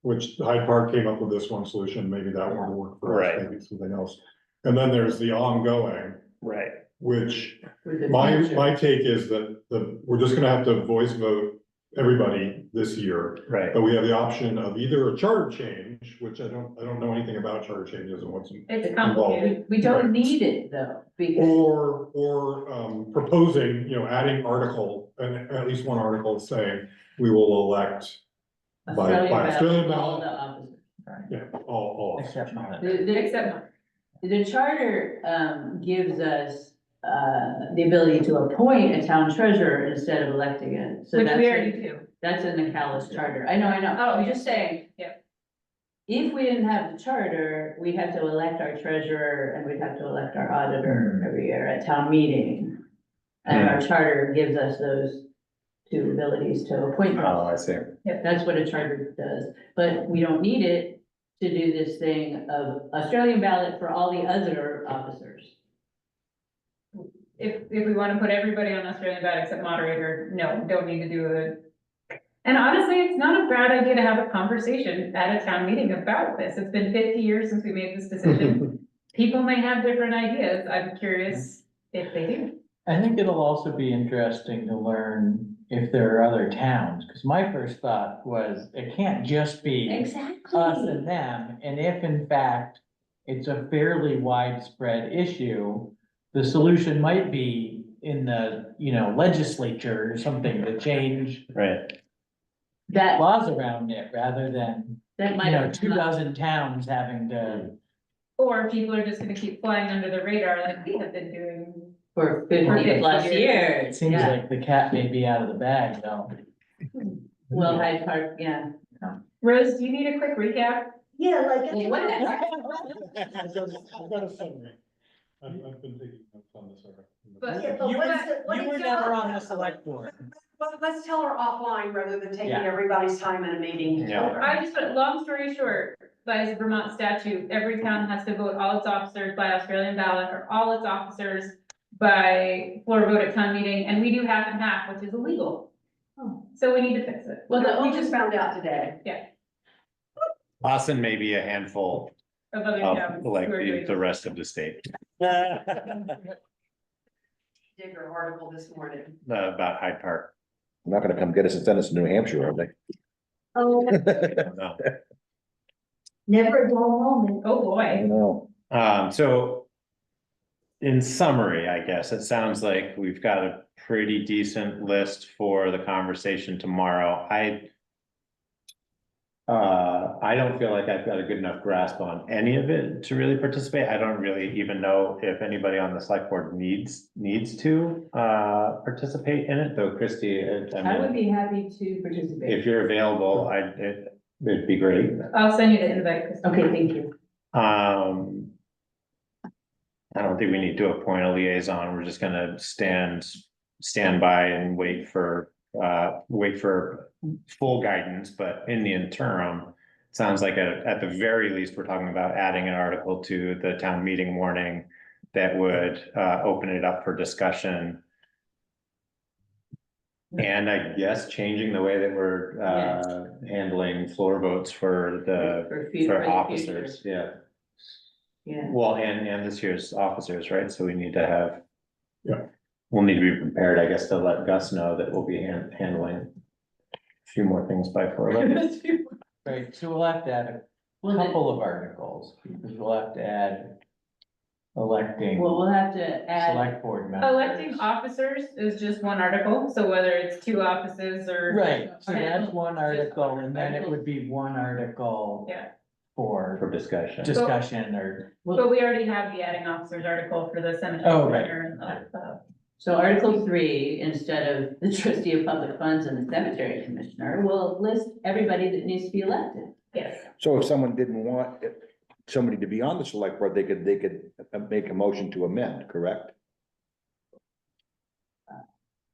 Which Hyde Park came up with this one solution, maybe that one will work for us, Right. maybe something else. And then there's the ongoing, right. which For the my future. take is that we're just gonna have to voice vote everybody this year. Right. But we have the option of either a charter change, which I don't know anything about charter changes and what's. It's complicated. We don't need it though, because Or proposing, adding article, and at least one article saying we will elect by Australian all ballot. the officers. Yeah, all. Except mine. Except The charter, gives us, the ability to appoint a town treasurer instead of electing it. So which that's we in- already do. That's in the Calais charter. I know. Oh, I'm yeah. just saying. Yeah. If we didn't have the charter, we'd have to elect our treasurer and we'd have to elect our auditor every year at town meeting. And our charter gives us those two abilities to appoint. them. Oh, I see. That's what a charter does, but we don't need it to do this thing of Australian ballot for all the other officers. If we want to put everybody on Australian ballot except moderator, no, don't need to do it. And honestly, it's not a bad idea to have a conversation at a town meeting about this. It's been 50 years since we made this decision. People may have different ideas. I'm curious if they do. I think it'll also be interesting to learn if there are other towns, because my first thought was, it can't just be Exactly. us and them, and if in fact it's a fairly widespread issue, the solution might be in the, legislature or something to change Right. That, laws around it, rather than, that might have two come up dozen towns having to. Or people are just gonna keep flying under the radar like we have been doing. for 50 50 plus years. It years, seems yeah. like the cat may be out of the bag, though. Well, Hyde Park, yeah. Rose, do you need a quick recap? Yeah, like. Well, what- I've got a summary. I've been taking notes on this already. But- Yeah, but You what were, is it- what you is were it- never on the select board. But let's tell her offline rather than taking Yeah. everybody's time in a meeting. Yeah. I just, long story short, by Vermont statute, every town has to vote all its officers by Australian ballot, or all its officers by floor vote at town meeting, and we do half and half, which is illegal. Oh. So we need to fix it. Well, the We only, just found out today. Austin may be a handful Of other of towns. like who are doing the rest of the state Did her article this morning. about Hyde Park. They're not gonna come get us and send us to New Hampshire, are they? Oh, No. never a dull moment. Oh, I boy. know. So in summary, I guess, it sounds like we've got a pretty decent list for the conversation tomorrow. I don't feel like I've got a good enough grasp on any of it to really participate. I don't really even know if anybody on the select board needs to participate in it, though Christie, I would be happy to participate. if you're available, it'd be great. I'll send you the invite, Christine. Okay, thank you. I don't think we need to appoint a liaison. We're just gonna stand by and wait for full guidance, but in the interim, it sounds like at the very least, we're talking about adding an article to the town meeting warning that would open it up for discussion. And I guess changing the way that we're handling floor votes for For the officers, yeah. Yeah, Well, and this year's officers, right? So we need to have. Yeah. We'll need to be prepared, I guess, to let Gus know that we'll be handling a few more things by 4/11. Right, so we'll have to add a well, then, couple of articles, because we'll have to add electing Well, we'll have to add, select board members. Electing officers is just one article, so whether it's two offices or. Right, so that's one article, and then it would be one article. Yeah. For For discussion. discussion or, But we already have the adding officers article for the cemetery. Oh, right. commissioner and so Article 3, instead of the trustee of public funds and the cemetery commissioner, will list everybody that needs to be elected. Yes, So if someone didn't want somebody to be on the select board, they could make a motion to amend, correct?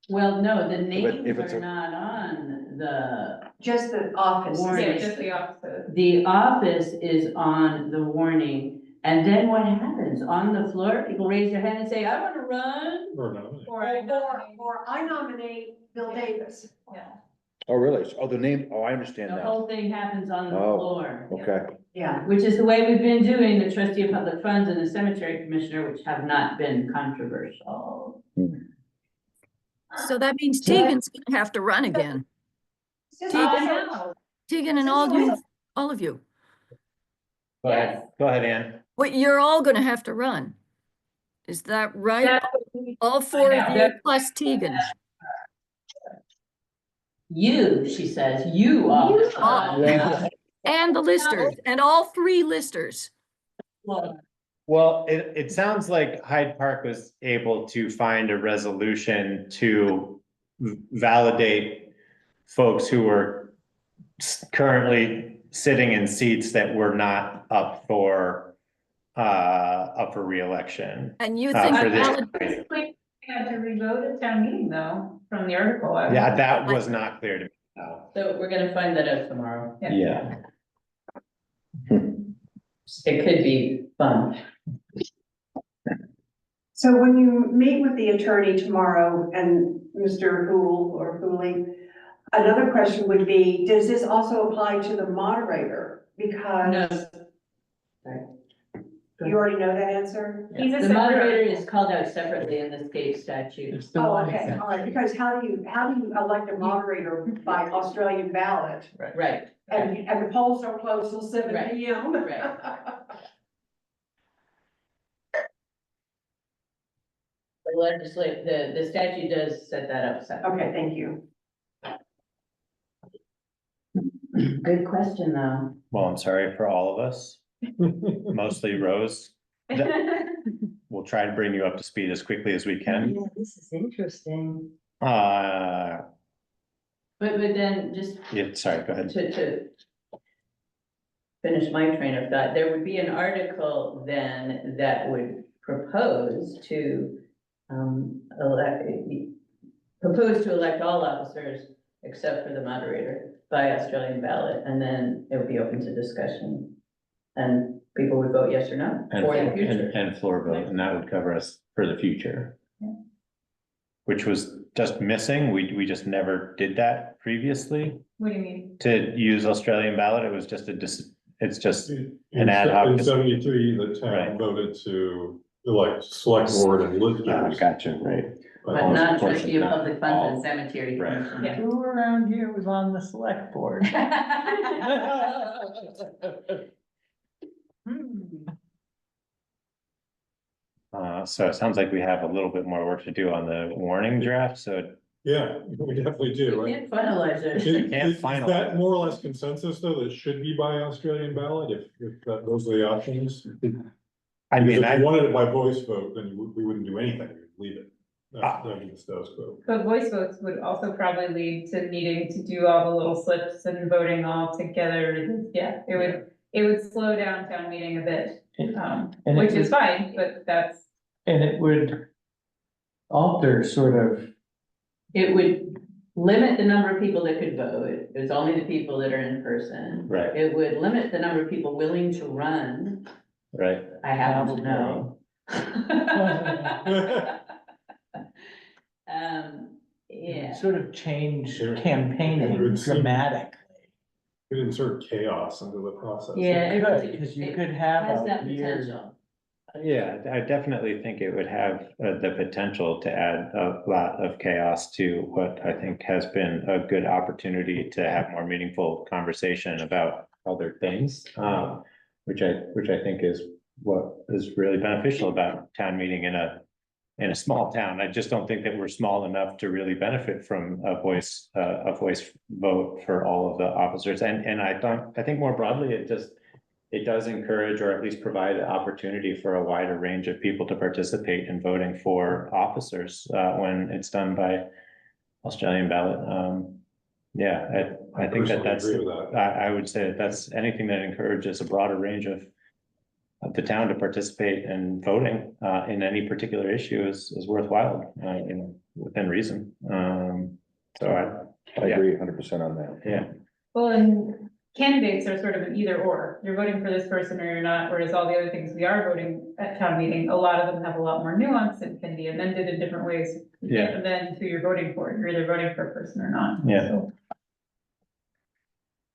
Well, no, the if it's names are a- not on the, Just the office. Warning. yeah, just the offices. the office is on the warning. And then what happens? On the floor, people raise their hand and say, I want to run. Or no. Or I nominate Bill Davis. Yeah. Oh, really? Oh, the name, oh, I understand The now. whole thing happens on the Oh. floor, Okay, Yeah. which is the way we've been doing the trustee of public funds and the cemetery commissioner, which have not been controversial. So that means Tegan's gonna have to run again. No. Tegan and all of you. Go ahead, Ann. Wait, you're all gonna have to run. Is that right? That's what we- All four of you That's- plus Tegan. You, she says, you all. And the listers, and all three listers. Well, it sounds like Hyde Park was able to find a resolution to validate folks who were currently sitting in seats that were not up for reelection. And you Uh, think for the this- valid- We had to revote at town meeting though, from the article. Yeah, that was not clear to me. No. So we're gonna find that out tomorrow. Yeah. It could be fun. So when you meet with the attorney tomorrow and Mr. Hool or Hooley, another question would be, does this also apply to the moderator? Because you already know that answer? He's a The separate moderator article. is called out separately in the state statute. it's the Oh, one. okay, all right, because how do you elect a moderator by Australian ballot? Right, And the polls don't close till 7 Right, p.m. right. the statute does set that up separately. Okay, thank you. Good question, though. Well, I'm sorry for all of us, mostly Rose. We'll try to bring you up to speed as quickly as we can. Yeah, this is interesting. Yeah, But then just sorry, go ahead. to finish my train of thought, there would be an article then that would propose to elect all officers except for the moderator by Australian ballot, and then it would be open to discussion. And people would vote yes or no And, for the future. and floor vote, and that would cover us for the future. Yeah. Which was just missing. We just never did that previously. What do you mean? To use Australian ballot, it was just it's just, In An ad hoc- in 73, the Right. town voted to elect select board and listers. gotcha, right. But not Of course, trustee of not public funds and all. cemetery. Right. commission. Yeah. Who around here was on the select board? So it sounds like we have a little bit more work to do on the warning draft, so Yeah, we definitely do, We right? can't finalize it. Can't Is finalize that it. more or less consensus, though, that it should be by Australian ballot, those are the options? I mean, Because if you wanted it by voice vote, then we wouldn't do anything, we'd leave it. Ah. That'd be the status quo. But voice votes would also probably lead to needing to do all the little slips and voting all together. Yeah, it would slow down town meeting a bit, And it which is would- fine, but that's. And it would alter sort of, It would limit the number of people that could vote. It was only the people that are in person. right, It would limit the number of people willing to run. right. I happen to know. Yeah. sort of change Sure. campaigning It would seem- dramatically. We'd insert chaos into the process. Yeah, it Could, because you could have has a that weird. potential. Yeah, I definitely think it would have the potential to add a lot of chaos to what I think has been a good opportunity to have more meaningful conversation about other things. Which I think is what is really beneficial about town meeting in a small town. I just don't think that we're small enough to really benefit from a voice vote for all of the officers. And I think more broadly, it does encourage or at least provide an opportunity for a wider range of people to participate in voting for officers, when it's done by Australian ballot. Yeah, I think personally that's, agree with that. I would say that's anything that encourages a broader range of the town to participate in voting, in any particular issue is worthwhile, within reason. So I agree 100% on that. yeah, Well, and candidates are sort of an either or. You're voting for this person or you're not, whereas all the other things we are voting at town meeting, a lot of them have a lot more nuance and can be amended in different ways. You can't amend who you're voting for. You're either voting for a person or not. Yeah.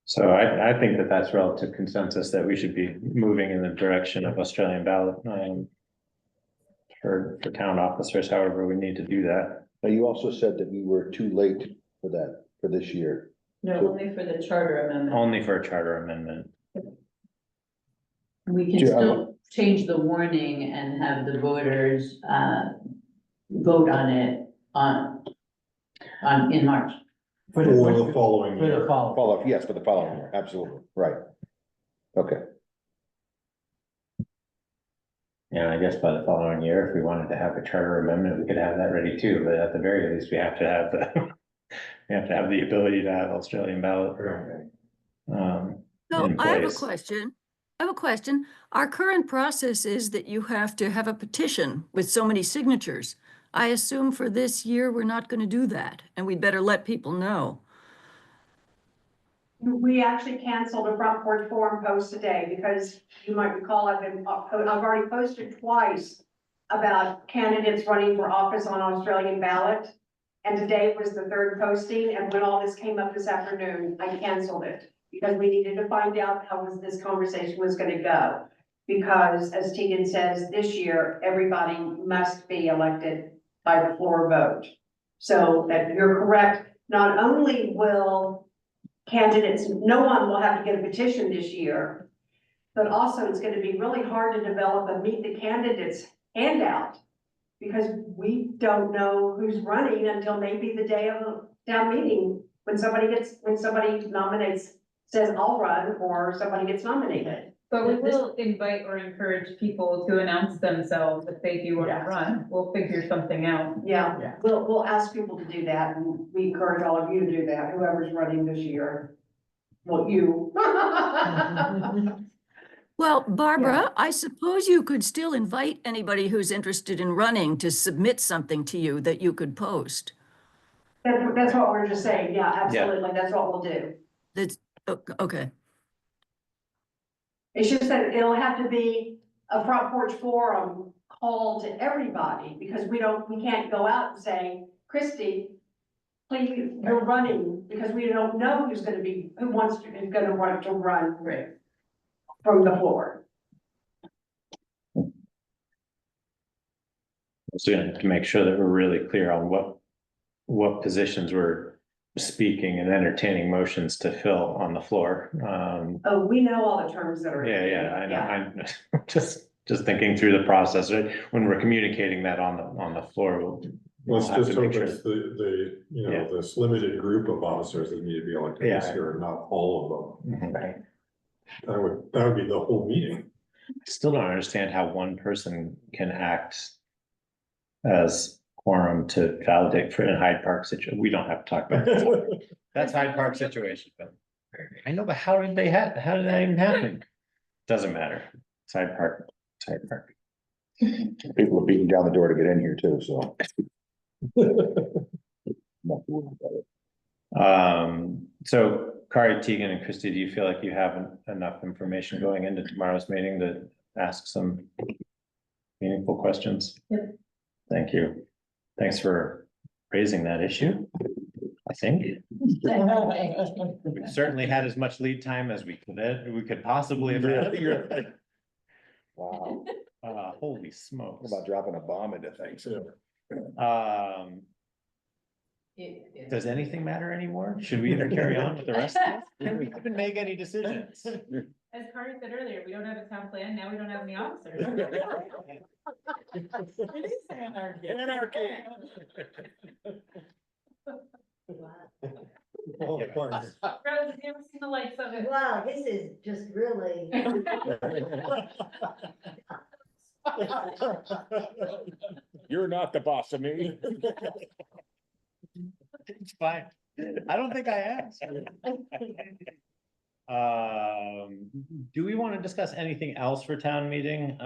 So I think that that's relative consensus that we should be moving in the direction of Australian ballot, for town officers, however we need to do that. Now, you also said that we were too late for that, for this year. No, only for the charter amendment. Only for a charter amendment. We can Sure, still change the warning and have the voters, vote on it in March. For the following For the year. following. Yes, for the following year, absolutely, right. Okay, Yeah, I guess by the following year, if we wanted to have a charter amendment, we could have that ready too, but at the very least, we have to have we have to have the ability to have Australian ballot. So In I have a place. question. I have a question. Our current process is that you have to have a petition with so many signatures. I assume for this year, we're not going to do that, and we'd better let people know. We actually canceled a front porch forum post today because you might recall I've already posted twice about candidates running for office on Australian ballot. And today was the third posting, and when all this came up this afternoon, I canceled it because we needed to find out how this conversation was gonna go. Because as Tegan says, this year, everybody must be elected by the floor vote. So that you're correct, not only will candidates, no one will have to get a petition this year, but also it's gonna be really hard to develop a meet the candidates handout. Because we don't know who's running until maybe the day of the town meeting, when somebody nominates, says I'll run, or somebody gets nominated. But we will invite or encourage people to announce themselves if they do want to Yes. run. We'll figure something out. Yeah, Yeah. we'll ask people to do that, and we encourage all of you to do that, whoever's running this year. Well, you. Well, Barbara, I suppose you could still invite anybody who's interested in running to submit something to you that you could post. That's what we're just saying, yeah, absolutely, that's what we'll do. That's, okay. It's just that it'll have to be a front porch forum call to everybody, because we can't go out and say, Christie, please, you're running, because we don't know who's gonna want to run from the floor. So we have to make sure that we're really clear on what positions we're speaking and entertaining motions to fill on the floor. Oh, we know all the terms that are. Yeah, I know, I'm just thinking through the process, right? When we're communicating that on the floor, Let's we'll have just to make hope sure. it's this limited group of officers that need to be elected this Yeah. year, and not all of them. Mhm. That would be the whole meeting. I still don't understand how one person can act as quorum to validate for a Hyde Park situation. We don't have to talk about that. That's Hyde Park situation, but I know, but how did that even happen? Doesn't matter. It's Hyde Park. It's Hyde Park. people are beating down the door to get in here too, so. Not worried about it. So Kari, Tegan, and Christie, do you feel like you have enough information going into tomorrow's meeting to ask some meaningful questions? Yep. Thank you. Thanks for raising that issue. I think we've certainly had as much lead time as we could possibly have had. Wow, Holy smokes. about dropping a bomb into things. Does anything matter anymore? Should we either carry on with the rest of this? Can we even make any decisions? as Carter said earlier, we don't have a town plan, now we don't have any officers. It is anarchy. All the parts. Rose, have you ever seen the likes of it? Wow, this is just really. You're not the boss of me. It's fine. I don't think I asked. Do we want to discuss anything else for town meeting?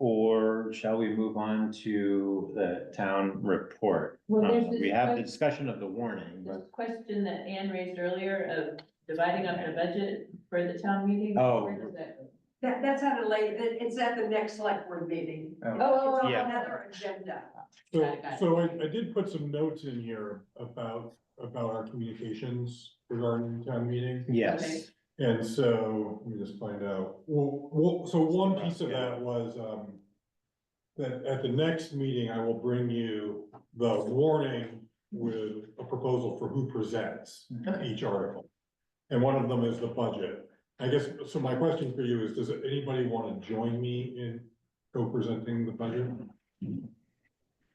Or shall we move on to the town report? Well, there's this We have the question- discussion of the warning, This but, question that Anne raised earlier of dividing up the budget for the town meeting. Oh. Where does that go? That's at a late, it's at the next select board meeting. Oh. It's on Yeah. another agenda. So I did put some notes in here about our communications regarding the town meeting. yes. And so, let me just find out, so one piece of that was, that at the next meeting, I will bring you the warning with a proposal for who presents each article. And one of them is the budget. I guess, so my question for you is, does anybody want to join me in co-presenting the budget?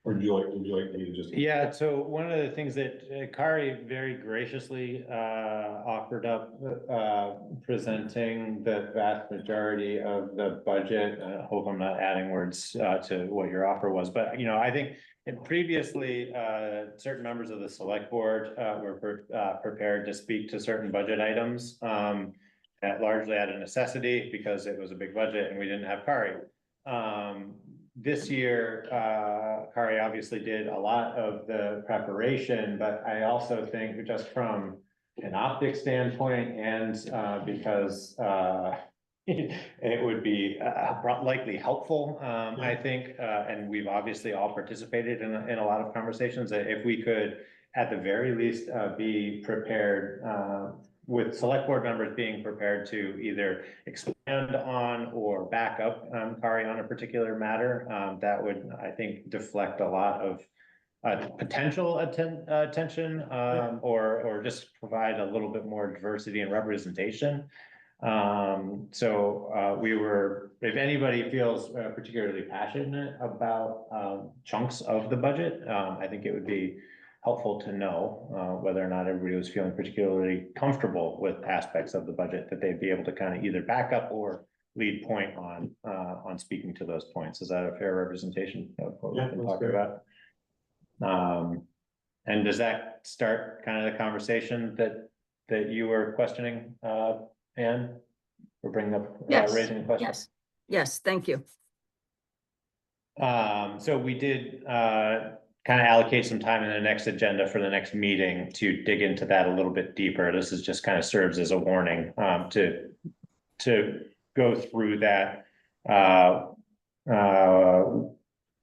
Or would you like me to just? Yeah, so one of the things that Kari very graciously offered up, presenting the vast majority of the budget. I hope I'm not adding words to what your offer was, but I think previously certain members of the select board were prepared to speak to certain budget items. Largely out of necessity because it was a big budget and we didn't have Kari. This year, Kari obviously did a lot of the preparation, but I also think just from an optics standpoint and because it would be likely helpful, I think, and we've obviously all participated in a lot of conversations, that if we could, at the very least, be prepared with select board members being prepared to either expand on or back up Kari on a particular matter, that would, I think, deflect a lot of potential attention or just provide a little bit more diversity and representation. So we were, if anybody feels particularly passionate about chunks of the budget, I think it would be helpful to know whether or not everybody was feeling particularly comfortable with aspects of the budget that they'd be able to kind of either back up or lead point on speaking to those points. Is that a fair representation of what we've been talking about? And does that start kind of the conversation that you were questioning, Anne? Or bringing up, Yes, raising a question? Yes, thank you. So we did kind of allocate some time in the next agenda for the next meeting to dig into that a little bit deeper. This is just kind of serves as a warning to go through that.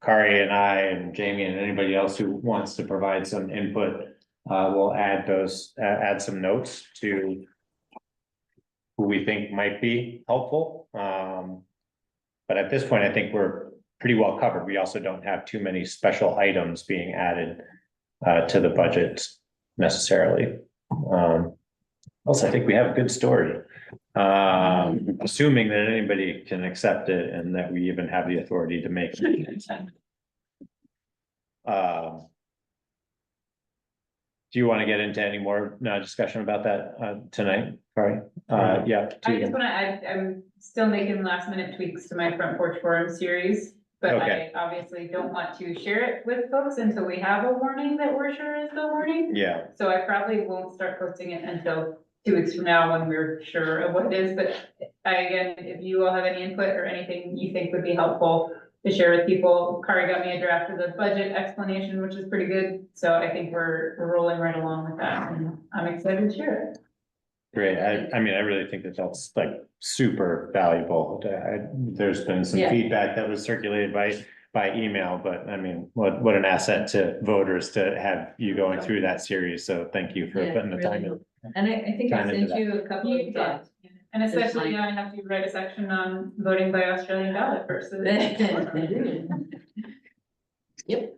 Kari and I and Jamie and anybody else who wants to provide some input will add some notes to who we think might be helpful. But at this point, I think we're pretty well covered. We also don't have too many special items being added to the budget necessarily. Also, I think we have a good story. Assuming that anybody can accept it and that we even have the authority to make it. Do you want to get into any more discussion about that tonight? Sorry. Yeah. I just wanna add, I'm still making last minute tweaks to my Front Porch Forum series. But Okay. I obviously don't want to share it with folks until we have a warning that we're sure is the warning. Yeah. So I probably won't start posting it until 2 weeks from now when we're sure of what it is, but again, if you all have any input or anything you think would be helpful to share with people, Kari got me a draft of the budget explanation, which is pretty good, so I think we're rolling right along with that, and I'm excited to share it. Great. I mean, I really think that that's like super valuable. There's been some Yeah. feedback that was circulated by email, but I mean, what an asset to voters to have you going through that series. So thank you for Yeah, putting the time really. in. And I think I Time into sent you a couple You of did. thoughts. And It's especially like- now I have to write a section on voting by Australian ballot versus. Yep.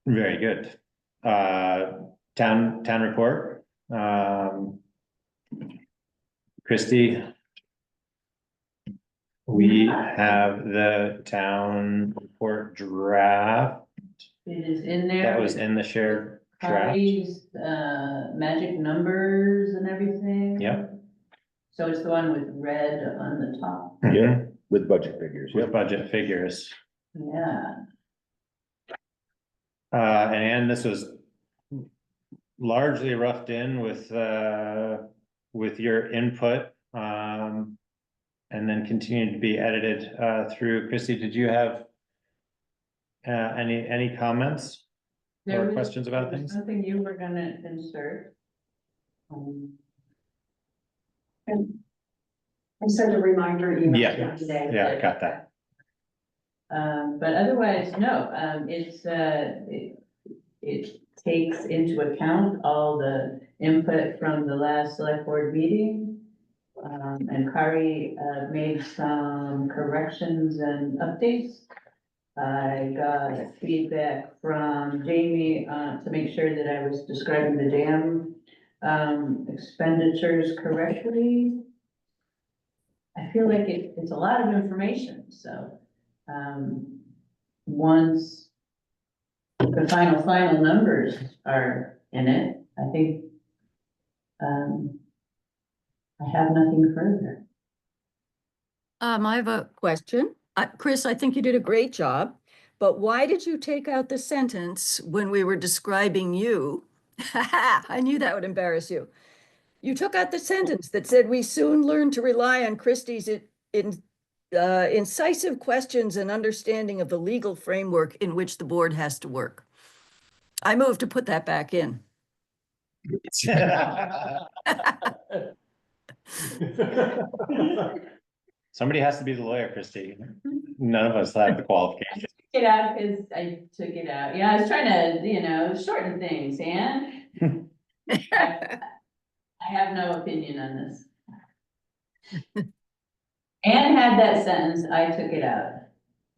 Very good. Town report. Christie. We have the town report draft It is in there. that was in the shared draft. Kari's, magic numbers and everything. Yep. So it's the one with red on the top. Mhm. With budget figures, With yep. budget figures. Yeah. And this was largely roughed in with your input, and then continued to be edited, through. Christie, did you have any comments There or was- questions about there was things? Something you were gonna insert. I sent a reminder email Yeah. today. Yeah, I got that. But otherwise, no, it takes into account all the input from the last select board meeting. And Kari, made some corrections and updates. I got feedback from Jamie, to make sure that I was describing the dam, expenditures correctly. I feel like it's a lot of information, so, once the final numbers are in it, I think, I have nothing further. I have a question. Chris, I think you did a great job, but why did you take out the sentence when we were describing you? I knew that would embarrass you. You took out the sentence that said, "We soon learned to rely on Christie's incisive questions and understanding of the legal framework in which the board has to work." I move to put that back in. Somebody has to be the lawyer, Christie. None of us have the qualifications. Get out, because I took it out. Yeah, I was trying to, shorten things, and I have no opinion on this. Anne had that sentence, I took it out.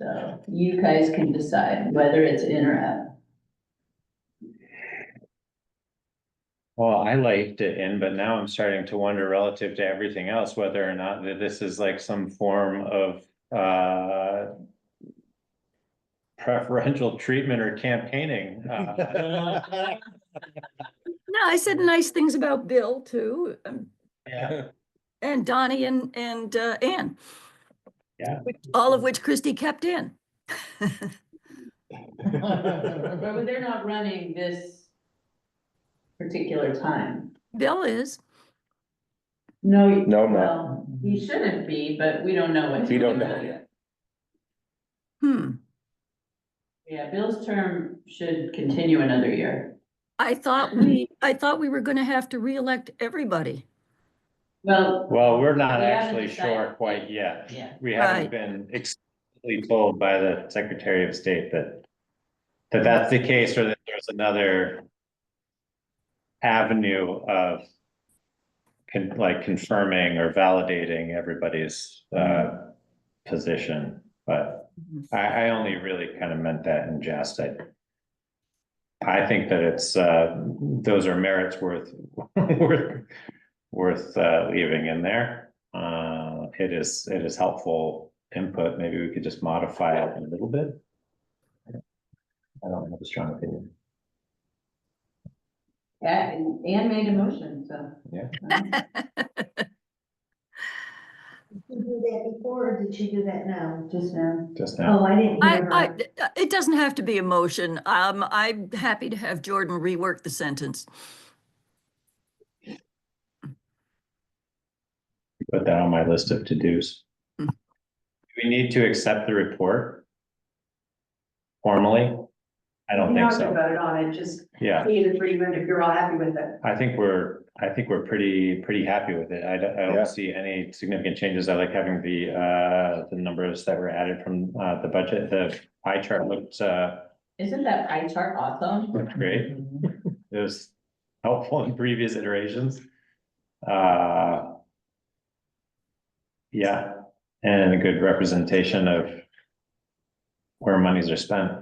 So you guys can decide whether it's in or out. Well, I liked it in, but now I'm starting to wonder relative to everything else, whether or not that this is like some form of preferential treatment or campaigning. No, I said nice things about Bill too, Yeah. and Donnie and Ann. Yeah. All of which Christie kept in. But they're not running this particular time. Bill is. No. No, no. Well, he shouldn't be, but we don't know what. We don't know yet. Yeah, Bill's term should continue another year. I thought we were gonna have to reelect everybody. Well. Well, we're not we haven't actually decided. sure quite yet. Yeah. We haven't Right. been explicitly told by the Secretary of State that that's the case, or that there's another avenue of confirming or validating everybody's position, but I only really kind of meant that in jest. I think that it's those are merits worth leaving in there. It is helpful input. Maybe we could just modify it a little bit. I don't have a strong opinion. Yeah, and Anne made a motion, so. Yeah. Did you do that before, or did she do that now? Just now. Just now. Oh, I didn't hear her. It doesn't have to be a motion. I'm happy to have Jordan rework the sentence. Put that on my list of to-dos. Do we need to accept the report formally? I don't You think don't have to so. vote on it, just Yeah, be in agreement if you're all happy with it. I think we're pretty happy with it. I Yeah. don't see any significant changes. I like having the numbers that were added from the budget. The pie chart looked Isn't that pie chart awesome? great. It was helpful in previous iterations. Yeah, and a good representation of where monies are spent.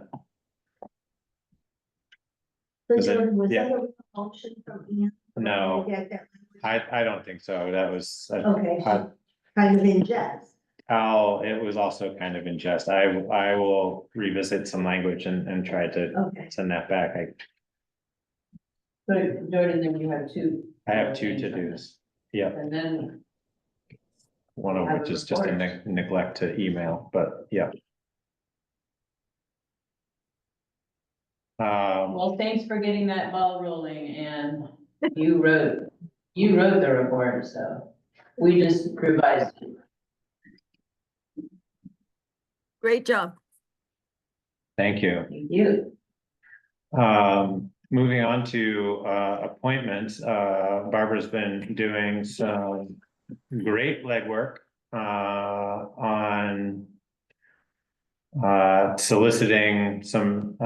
So Is it- Jordan, was yeah. that a motion from Ian? No, Yeah, that language I don't think so. That was, Okay, kind of in jest. it was also kind of in jest. I will revisit some language and try to Okay. send that back. So Jordan, then you have two. I have two to-dos. Yep, And then, one of which is just a neglect to email, but yeah. well, thanks for getting that ball rolling, and you wrote the report, so we just revised it. Great job. Thank you. Thank you. Moving on to appointments, Barbara's been doing some great legwork on soliciting some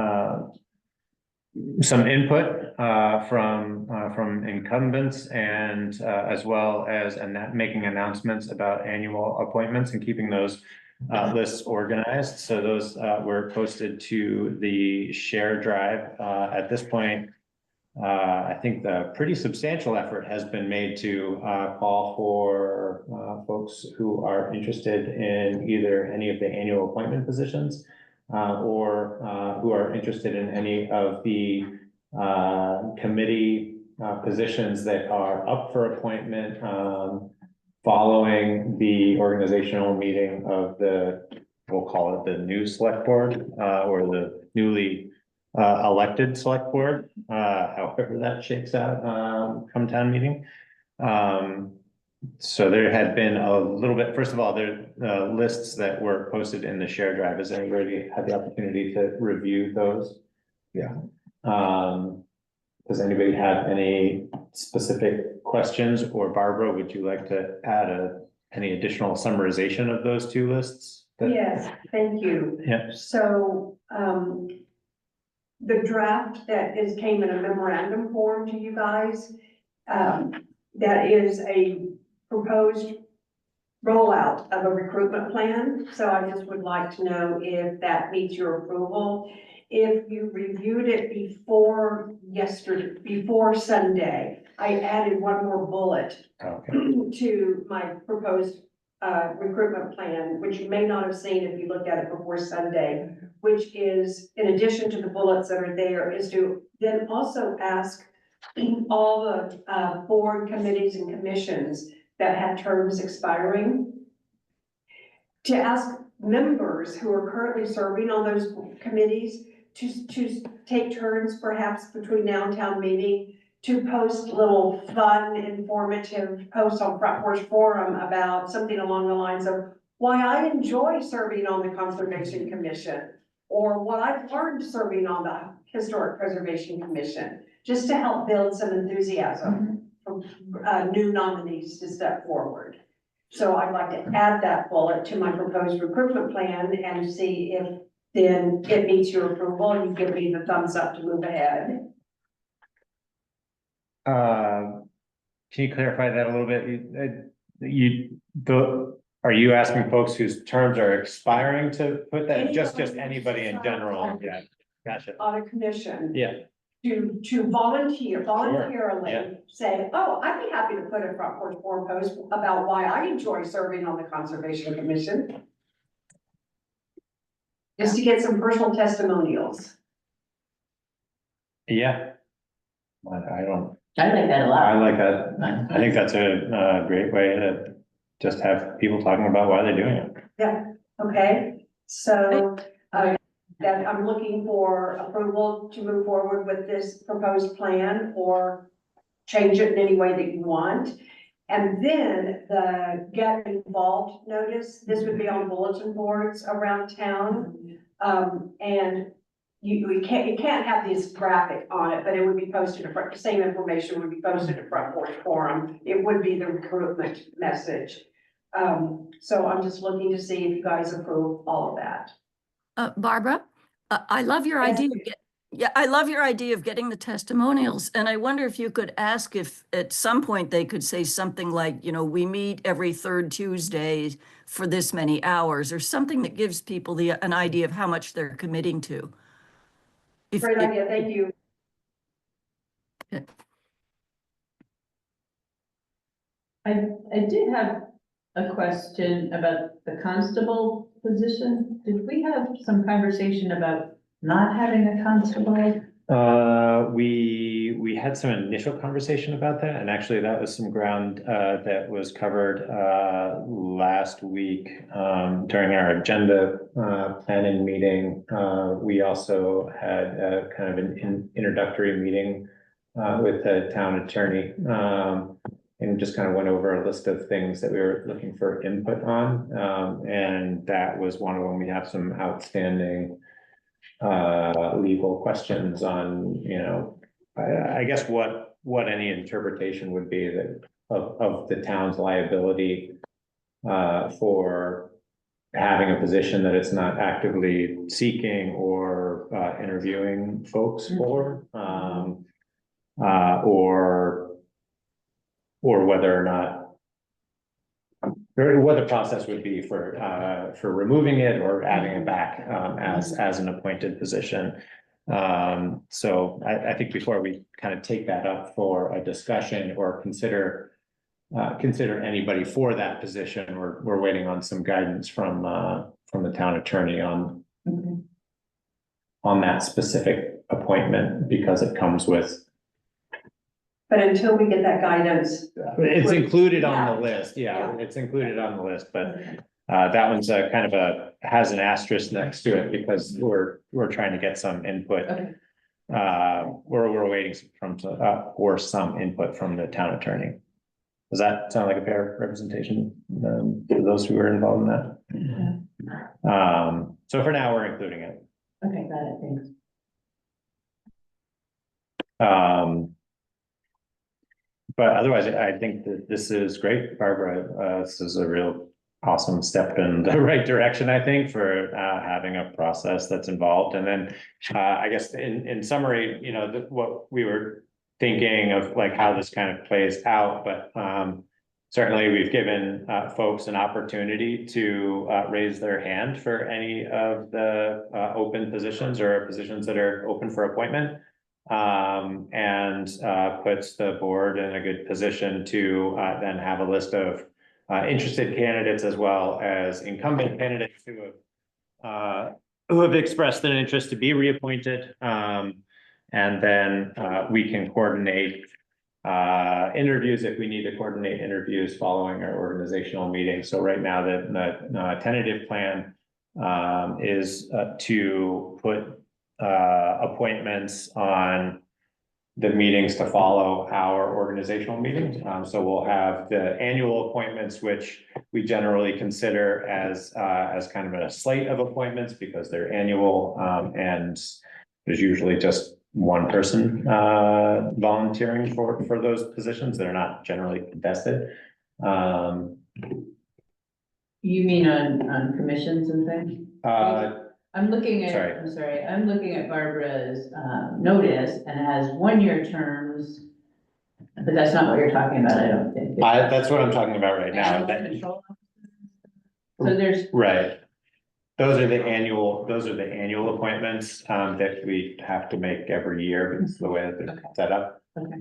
input from incumbents and as well as making announcements about annual appointments and keeping those lists organized. So those were posted to the share drive. At this point, I think the pretty substantial effort has been made to call for folks who are interested in either any of the annual appointment positions or who are interested in any of the committee positions that are up for appointment following the organizational meeting of we'll call it the new select board or the newly elected select board, however that shakes out come town meeting. So there had been a little bit, first of all, there lists that were posted in the share drive. Has anybody had the opportunity to review those? Yeah. Does anybody have any specific questions, or Barbara, would you like to add any additional summarization of those two lists? Yes, thank you. Yeah. So, the draft that came in a memorandum form to you guys, that is a proposed rollout of a recruitment plan. So I just would like to know if that meets your approval. If you reviewed it before Sunday, I added one more bullet Okay. to my proposed recruitment plan, which you may not have seen if you looked at it before Sunday, which is, in addition to the bullets that are there, is to then also ask all the board committees and commissions that have terms expiring to ask members who are currently serving on those committees to take turns perhaps between now and town meeting to post little fun, informative posts on Front Porch Forum about something along the lines of why I enjoy serving on the Conservation Commission, or what I've learned serving on the Historic Preservation Commission, just to help build some enthusiasm for new nominees to step forward. So I'd like to add that bullet to my proposed recruitment plan and see if then it meets your approval and you give me the thumbs up to move ahead. Can you clarify that a little bit? Are you asking folks whose terms are expiring to put that, just anybody in general? Yeah, gotcha. On a commission. Yeah. To voluntarily yeah. say, oh, I'd be happy to put a Front Porch Forum post about why I enjoy serving on the Conservation Commission. Just to get some personal testimonials. Yeah. I I like that a lot. like that. I think that's a great way to just have people talking about why they're doing it. Yeah, okay, so, that I'm looking for approval to move forward with this proposed plan or change it in any way that you want. And then the get involved notice, this would be on bulletin boards around town. And you can't have this graphic on it, but it would be posted, the same information would be posted at Front Porch Forum. It would be the recruitment message. So I'm just looking to see if you guys approve all of that. Barbara, I love your Yes. idea. I love your idea of getting the testimonials. And I wonder if you could ask if at some point they could say something like, we meet every third Tuesday for this many hours, or something that gives people an idea of how much they're committing to. Great idea, thank you. I did have a question about the constable position. Did we have some conversation about not having a constable? We had some initial conversation about that, and actually that was some ground, that was covered, last week, during our agenda, planning meeting. We also had a kind of an introductory meeting, with the town attorney, and just kind of went over a list of things that we were looking for input on. And that was one of them. We have some outstanding legal questions on, you know, I guess what any interpretation would be that of the town's liability for having a position that it's not actively seeking or interviewing folks for, or whether or not, or what the process would be for removing it or adding it back, as an appointed position. So I think before we kind of take that up for a discussion or consider anybody for that position, we're waiting on some guidance from the town attorney on that specific appointment, because it comes with. But until we get that guidance, It's included on Yeah. the list, yeah, Yeah. it's included on the list, but that one's a kind of has an asterisk next to it because we're trying to get some input. Okay. We're waiting for some input from the town attorney. Does that sound like a fair representation, for those who are involved in that? So for now, we're including it. Okay, got it, thanks. But otherwise, I think that this is great, Barbara. This is a real awesome step in the right direction, I think, for having a process that's involved. And then I guess in summary, you know, what we were thinking of, like how this kind of plays out, but certainly we've given folks an opportunity to raise their hand for any of the open positions or positions that are open for appointment. And puts the board in a good position to then have a list of interested candidates as well as incumbent candidates who have expressed an interest to be reappointed. And then we can coordinate interviews if we need to coordinate interviews following our organizational meeting. So right now the tentative plan is to put appointments on the meetings to follow our organizational meetings. So we'll have the annual appointments, which we generally consider as kind of a slate of appointments because they're annual, and there's usually just one person volunteering for those positions. They're not generally vested. You mean on commissions and things? I'm looking at, Sorry. I'm sorry, I'm looking at Barbara's notice and it has 1-year terms. But that's not what you're talking about, I don't think. That's what I'm talking about right now. Control. So there's, Right. Those are the annual appointments that we have to make every year because of the way that they're set up. okay,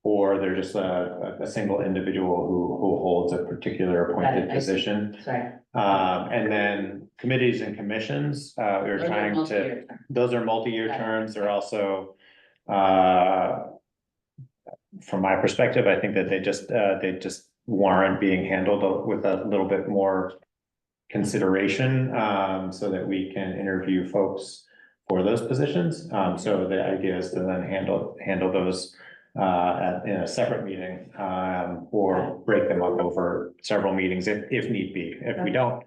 Or they're just a single individual who holds a particular appointed Got it, I see. position. sorry. And then committees and commissions, we were Those are trying to, multi-year terms. those are multi-year Got it. terms. They're also, from my perspective, I think that they just warrant being handled with a little bit more consideration, so that we can interview folks for those positions. So the idea is to then handle those in a separate meeting, or break them up over several meetings if need be. If we don't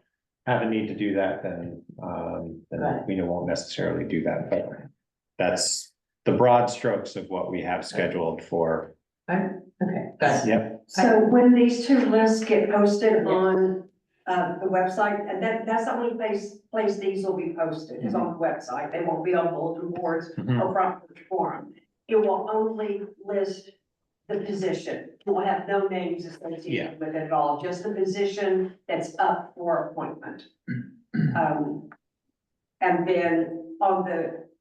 have a need to do that, then we won't necessarily do that, but that's the broad strokes of what we have scheduled for. Okay, got it. Yep. so when these two lists get posted on the website, and that's the only place these will be posted, is on the website. They won't be on bulletin boards Mhm. or front porch forum. It will only list the position. It will have no names associated with it at all, just the position that's up for appointment. And then on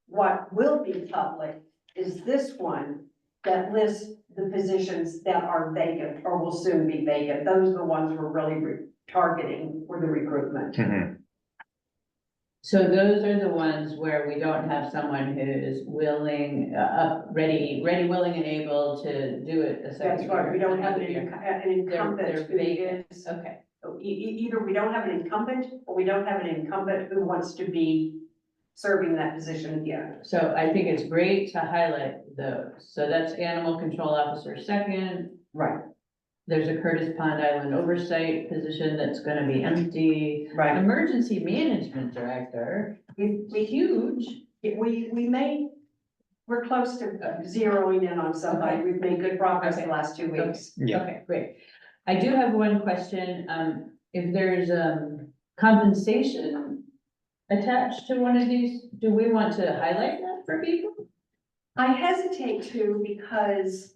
what will be public is this one, that lists the positions that are vacant or will soon be vacant. Those are the ones we're really targeting for the recruitment. Mhm. So those are the ones where we don't have someone who's willing, ready, willing and able to do it a second That's year. right, we don't have an another year. incumbent They're who vacant. is, Okay, either we don't have an incumbent or we don't have an incumbent who wants to be serving that position again. so I think it's great to highlight those. So that's animal control officer second. Right. There's a Curtis Pond Island oversight position that's gonna be empty. Right. Emergency management director, We huge. we're close to zeroing in on somebody. Okay. We've made good progress the Okay. last 2 weeks. Yeah. Okay, great. I do have one question. If there's, compensation attached to one of these, do we want to highlight that for people? I hesitate to because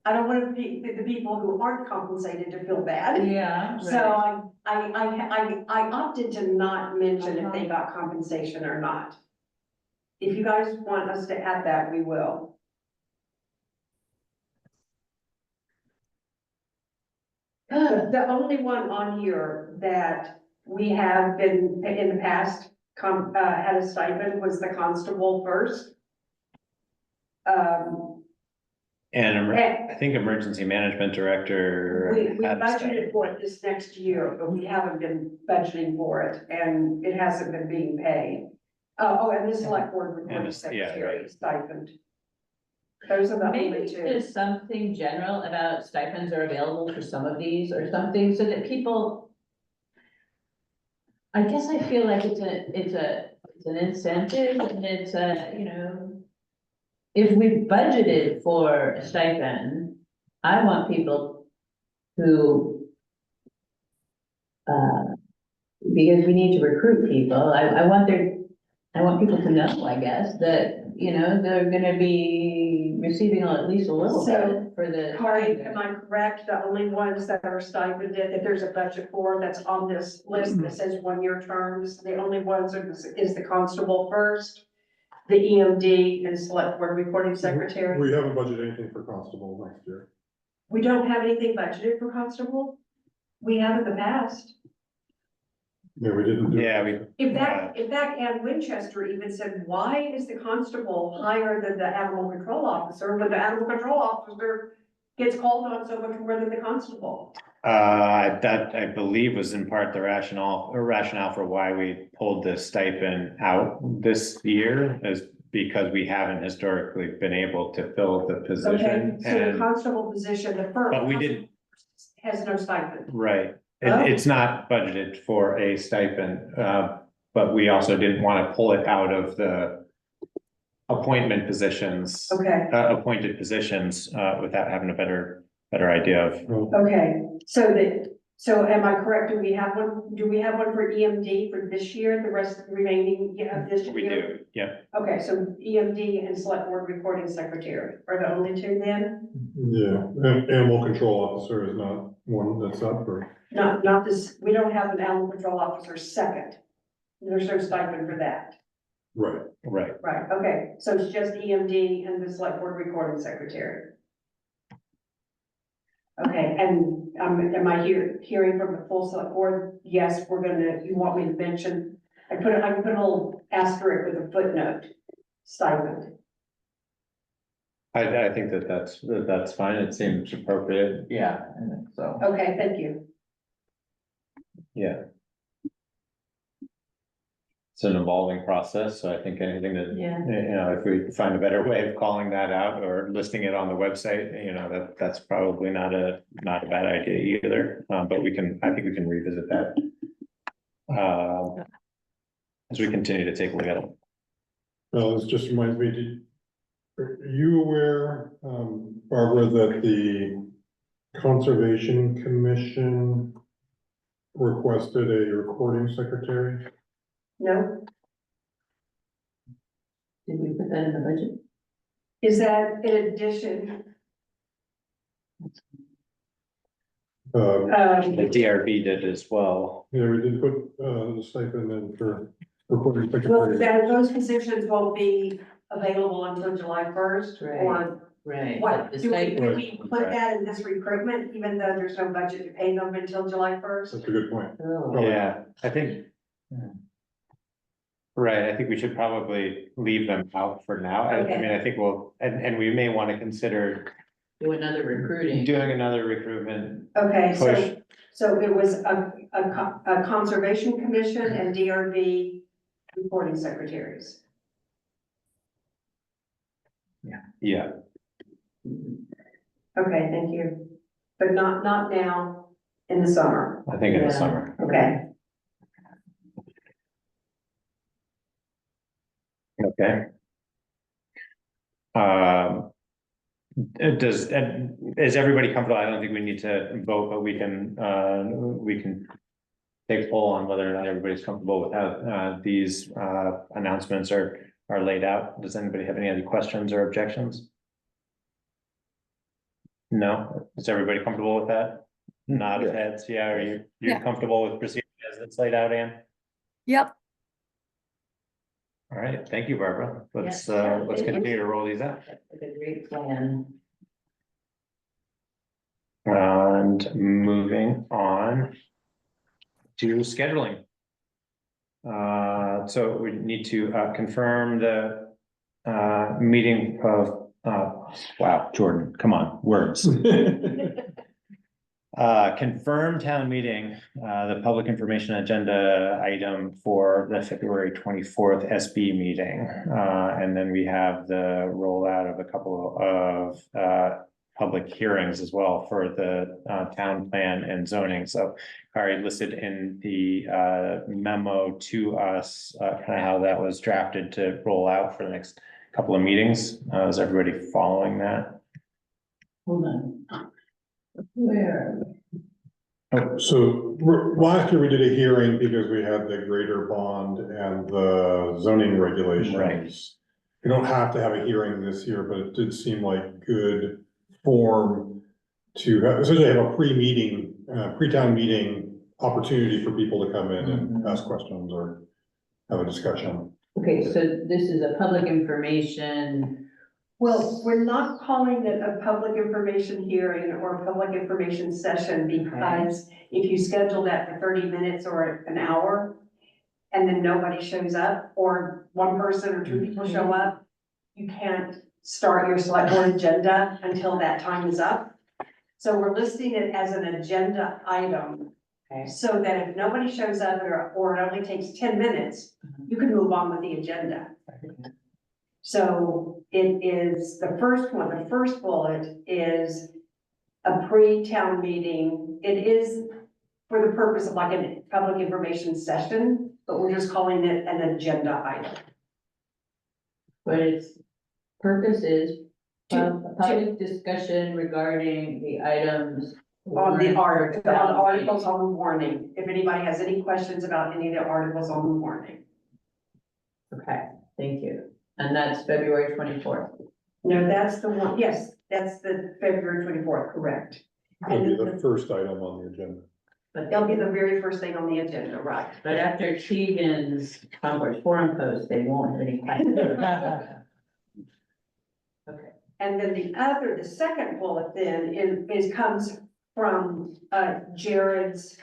I don't want the people who aren't compensated to feel bad. Yeah. So I opted to not mention if they got compensation or not. If you guys want us to add that, we will. The only one on here that we have been in the past, had a stipend was the constable first. I think emergency management director. We had a budgeted stipend. for it this next year, but we haven't been budgeting for it and it hasn't been being paid. And the select board recording Yeah, right. secretary stipend. Those are the only Maybe two. there's something general about stipends are available for some of these or something so that people. I guess I feel like it's an incentive and it's a, if we budgeted for a stipend, I want people who, because we need to recruit people, I want people to know, I guess, that, they're gonna be receiving at least a little So, bit for the. Corey, am I correct? The only ones that are stipended, that there's a budget for that's on this list that says 1-year terms, the only ones is the constable first, the EMD and select board recording secretary. We haven't budgeted anything for constable next year. We don't have anything budgeted for constable. We have in the past. Yeah, we didn't do. Yeah, we, In fact, Ann Winchester even said, why is the constable higher than the animal control officer, when the animal control officer gets called on so much more than the constable? that I believe was in part the rationale for why we pulled this stipend out this year is because we haven't historically been able to fill the Okay, position so the and, constable position, the first. but we didn't, Has no stipend. right. Oh. It's not budgeted for a stipend, but we also didn't want to pull it out of the appointment positions, Okay, appointed positions, without having a better idea of. okay, so am I correct? Do we have one for EMD for this year, the rest of the remaining of this year? We do, yeah. Okay, so EMD and select board recording secretary are the only two then? Yeah, animal control officer is not one that's up for. Not this, we don't have an animal control officer second. There's no stipend for that. Right. Right. Right, okay, so it's just EMD and the select board recording secretary. Okay, and, am I hearing from the full select board? Yes, you want me to mention, I can put a little asterisk with a footnote, stipend. I think that's fine. It seems appropriate. Yeah, I think so. Okay, thank you. Yeah. It's an evolving process, so I think anything that, Yeah. if we find a better way of calling that out or listing it on the website, that's probably not a bad idea either. But I think we can revisit that. As we continue to take a look at it. Well, this just reminds me, are you aware, Barbara, that the Conservation Commission requested a recording secretary? No, Did we put that in the budget? is that in addition? The DRB did as well. Yeah, we did put, the stipend in for recording Well, secretary. those positions won't be available until July first, or Right. what? The Do stipend- we put that in this recruitment, even though there's no budget to pay them until July first? That's a good point. Oh, Yeah, I think. Right, I think we should probably leave them out for now. I Okay. mean, I think we'll, and we may want to consider do another recruiting. doing another recruitment. Okay, Push. so it was a conservation commission and DRV reporting secretaries. Yeah, Okay, thank you. But not now, in the summer, I think in the Yeah. summer. okay? Okay. Is everybody comfortable? I don't think we need to vote, but we can take poll on whether or not everybody's comfortable with how, these, announcements are laid out. Does anybody have any other questions or objections? No? Is everybody comfortable with that? Nod of Yeah. heads, yeah, are you're Yeah. comfortable with proceeding as it's laid out, Ann? Yep, All right, thank you, Barbara. Let's Yeah. continue to roll these out. That's like a great plan. And moving on to scheduling. So we need to confirm the meeting of, wow, Jordan, come on, words. Confirm town meeting, the public information agenda item for the February 24th SB meeting. And then we have the rollout of a couple of public hearings as well for the town plan and zoning. So Kari listed in the memo to us, kind of how that was drafted to roll out for the next couple of meetings. Is everybody following that? Hold on. Where? So last year we did a hearing because we had the greater bond and the zoning regulations. Right. We don't have to have a hearing this year, but it did seem like good form to have, essentially have a pre-meeting, pre-town meeting opportunity for people to come in and Mhm. ask questions or have a discussion. Okay, so this is a public information. Well, we're not calling it a public information hearing or a public information session because if you schedule that for 30 minutes or an hour and then nobody shows up, or one person or two people show up, you can't start your select board agenda until that time is up. So we're listing it as an agenda item, Okay. so that if nobody shows up or it only takes 10 minutes, you can move on with the agenda. So it is, the first one, the first bullet is a pre-town meeting. It is for the purpose of like a public information session, but we're just calling it an agenda item. But its purpose is To- a public discussion regarding the items. On the warned for on town articles meeting. on the warning, if anybody has any questions about any of the articles on the warning. Okay, thank you. And that's February 24th. No, that's the one, yes, that's the February 24th, correct. It'll be And the first item on the agenda. But it'll be the very first thing on the agenda, right? But after Keegan's Concord Forum post, they won't have any questions. Okay, And then the second bullet then comes from Jared's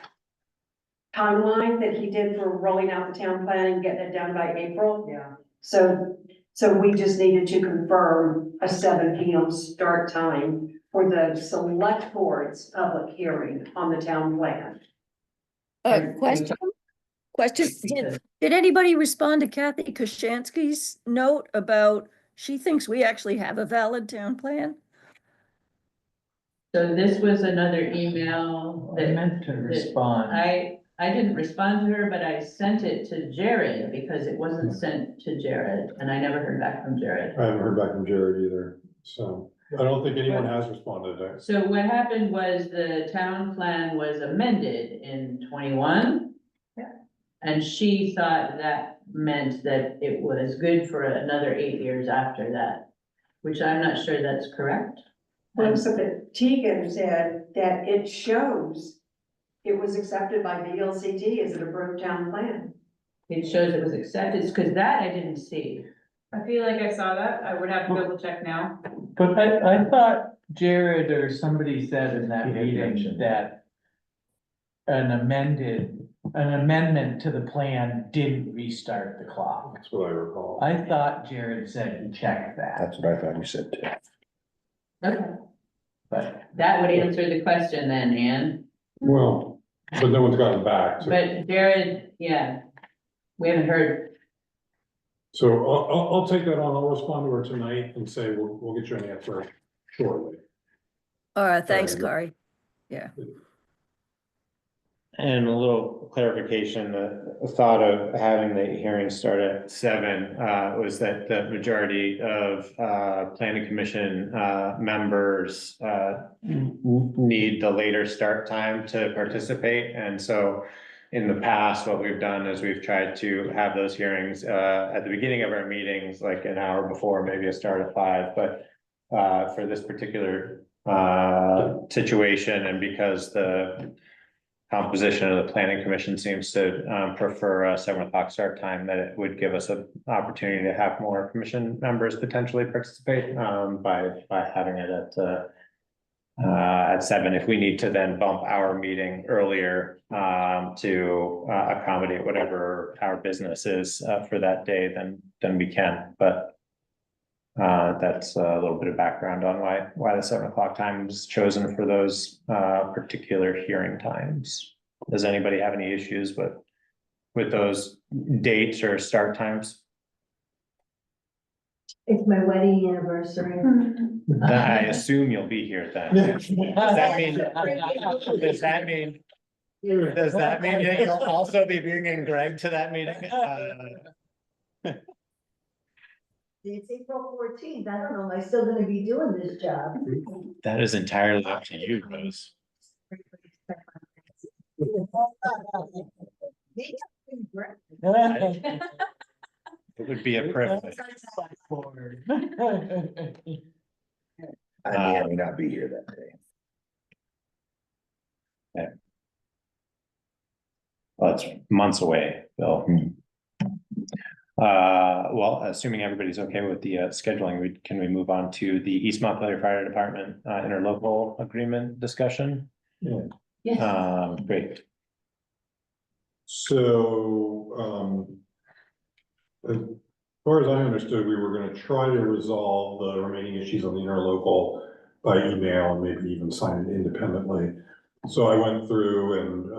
timeline that he did for rolling out the town plan and getting it done by April. yeah. So we just needed to confirm a 7 PM start time for the select board's public hearing on the town plan. question, did anybody respond to Kathy Koshansky's note about, she thinks we actually have a valid town plan? So this was another email I that meant to respond. I didn't respond to her, but I sent it to Jared because it wasn't sent to Jared and I never heard back from Jared. I haven't heard back from Jared either, so I don't think anyone has responded. So what happened was the town plan was amended in 21. Yeah. And she thought that meant that it was good for another 8 years after that, which I'm not sure that's correct. Well, so that Tegan said that it shows it was accepted by VLCT as an approved town plan. It shows it was accepted, because that I didn't see. I feel like I saw that. I would have to double check now. But I thought Jared or somebody said in that He had meeting mentioned that an amendment to the plan didn't restart the clock. That's what I recall. I thought Jared said he checked that, That's what I thought you said too. Okay, but that would answer the question then, Ann. Well, but no one's gotten back, so. But Jared, yeah, we haven't heard. So I'll take that on, I'll respond to her tonight and say, we'll get you an answer shortly. All right, thanks, Sorry. Corey. And a little clarification, the thought of having the hearing start at 7 was that the majority of planning commission members need the later start time to participate. And so in the past, what we've done is we've tried to have those hearings at the beginning of our meetings, like an hour before, maybe a start at 5. But for this particular situation, and because the composition of the planning commission seems to prefer a 7 o'clock start time, that it would give us an opportunity to have more commission members potentially participate by having it at 7. If we need to then bump our meeting earlier to accommodate whatever our business is for that day, then we can. But that's a little bit of background on why the 7 o'clock time was chosen for those particular hearing times. Does anybody have any issues with those dates or start times? It's my wedding anniversary. I assume you'll be here then. Does that mean that you'll also be bringing Greg to that meeting? It's April 14th. I don't know, am I still gonna be doing this job? That is entirely up to you, Rose. It would be a privilege. I may or may not be here that day. Well, it's months away, Bill. Well, assuming everybody's okay with the scheduling, can we move on to the East Montpelier Fire Department interlocal agreement discussion? Yes. Great. So, as far as I understood, we were gonna try to resolve the remaining issues on the interlocal by email and maybe even sign it independently. So I went through and,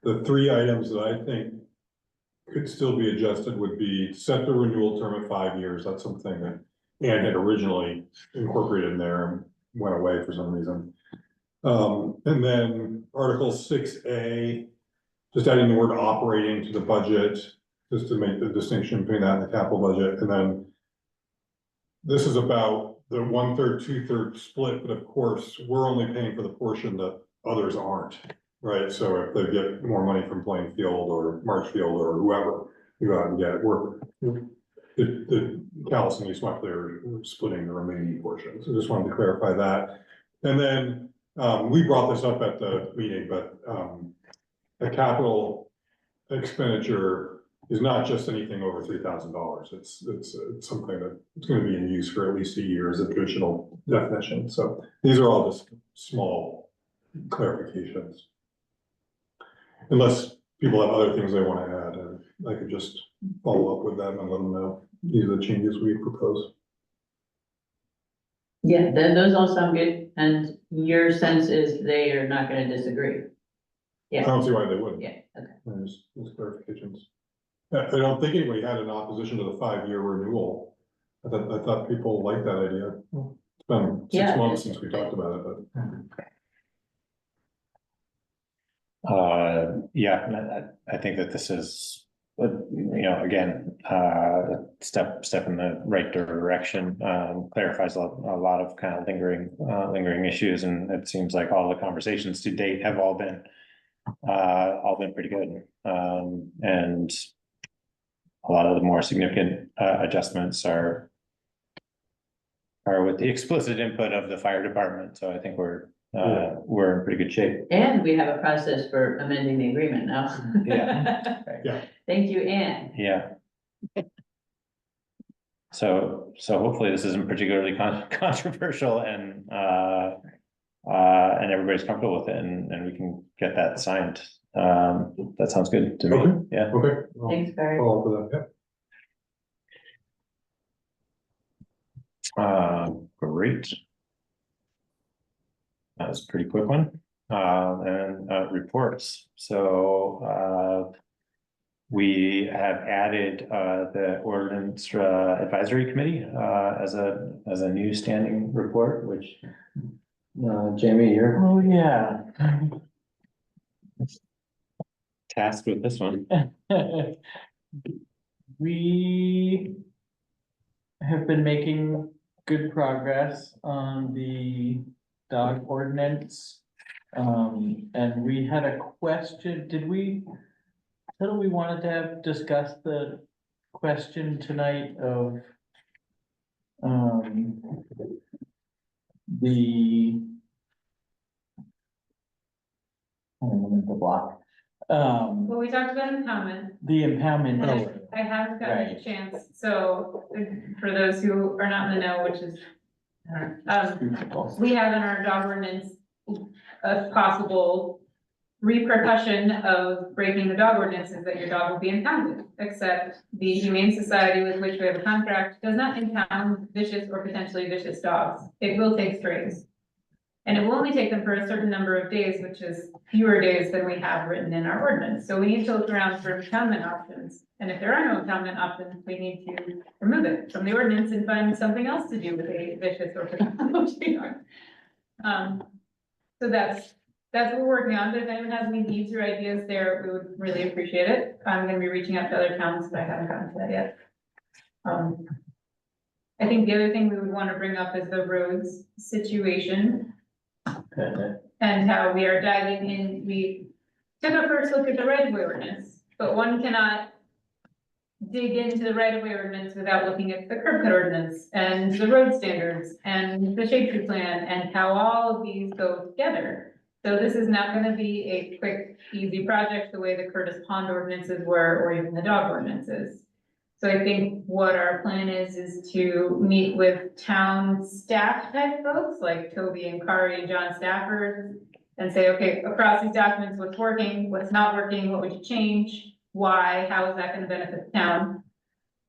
the 3 items that I think could still be adjusted would be set the renewal term at 5 years. That's something that Ann had originally incorporated in there and went away for some reason. And then Article 6A, just adding the word operating to the budget, just to make the distinction between that and the capital budget. And then this is about the 1/3, 2/3 split, but of course, we're only paying for the portion that others aren't, right? So if they get more money from Plainfield or Marshfield or whoever, you go out and get it. The Calais and East Montpelier are splitting the remaining portion. So just wanted to clarify that. And then we brought this up at the meeting, but a capital expenditure is not just anything over $3,000. It's something that it's going to be in use for at least a year as a traditional definition. So these are all just small clarifications. Unless people have other things they want to add, and I could just follow up with them and let them know these are the changes we propose. Yeah, then those all sound good, and your sense is they are not gonna disagree. I Yeah, don't see why they wouldn't. yeah, okay. There's clarifications. I don't think anybody had an opposition to the 5-year renewal. I thought people liked that idea. It's been 6 Yeah. months since we talked about it, but. Yeah, I think that this is, again, step in the right direction, clarifies a lot of kind of lingering issues, and it seems like all the conversations to date have all been pretty good. And a lot of the more significant adjustments are with the explicit input of the fire department, so I think we're in pretty good shape. And we have a process for amending the agreement now. Yeah. Yeah. Thank you, Ann. Yeah. So hopefully this isn't particularly controversial and everybody's comfortable with it and we can get that signed. That sounds good to me. Okay. Yeah. Okay. I'll Thanks, Barry. follow up with that, Great. That was a pretty quick one. And reports. So we have added the ordinance advisory committee as a new standing report, which Jamie, you're Oh, yeah. tasked with this one. We have been making good progress on the dog ordinance. And we had a question, said we wanted to have discussed the question tonight of the I don't know the block. Well, we talked about impoundment. The impoundment. And I haven't gotten a Right. chance, so for those who are not in the know, which is, we have in our dog ordinance a possible repercussion of breaking the dog ordinance is that your dog will be impounded, except the Humane Society with which we have a contract does not impound vicious or potentially vicious dogs. It will take strays. And it will only take them for a certain number of days, which is fewer days than we have written in our ordinance. So we need to look around for impoundment options. And if there are no impoundment options, we need to remove it from the ordinance and find something else to do with a vicious or potentially dog. So that's what we're working on. If anyone has any needs or ideas there, we would really appreciate it. I'm gonna be reaching out to other towns, but I haven't gotten to that yet. I think the other thing we would want to bring up is the roads situation. And how we are diving in, we took a first look at the right of way ordinance, but one cannot dig into the right of way ordinance without looking at the curb cut ordinance and the road standards and the shade tree plan and how all of these go together. So this is not gonna be a quick, easy project the way the Curtis Pond ordinances were, or even the dog ordinances. So I think what our plan is to meet with town staff type folks like Toby and Kari and John Stafford and say, okay, across these documents, what's working, what's not working, what would you change? Why, how is that gonna benefit the town?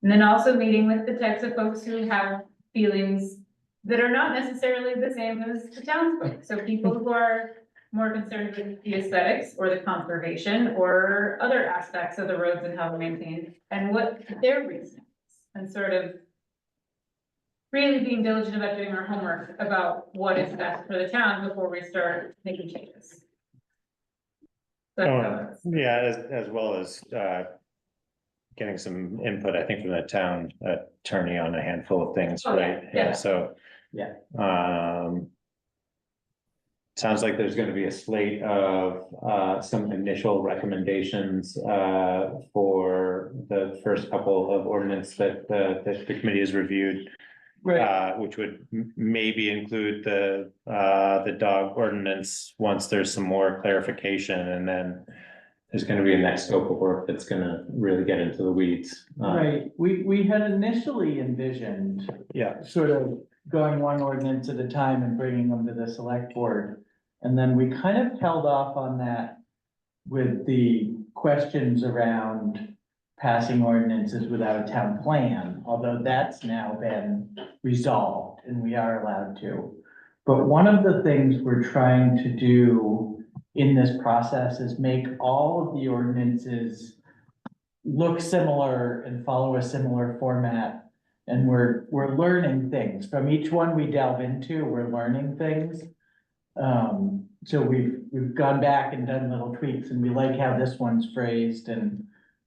And then also meeting with the types of folks who have feelings that are not necessarily the same as the townsfolk. So people who are more concerned with the aesthetics or the conservation or other aspects of the roads and how they're maintained and what their reason is. And sort of really being diligent about doing our homework about what is best for the town before we start making changes. Yeah, as well as getting some input, I think, from the town attorney on a handful of things, Oh, right? yeah. So. Yeah. Sounds like there's gonna be a slate of some initial recommendations for the first couple of ordinance that the committee has reviewed. Right. Which would maybe include the dog ordinance once there's some more clarification, and then there's gonna be a next scope of work that's gonna really get into the weeds. Right, we had initially envisioned Yeah, sort of going one ordinance at a time and bringing them to the select board. And then we kind of held off on that with the questions around passing ordinances without a town plan, although that's now been resolved and we are allowed to. But one of the things we're trying to do in this process is make all of the ordinances look similar and follow a similar format. And we're learning things from each one we delve into, we're learning things. So we've gone back and done little tweaks and we like how this one's phrased and,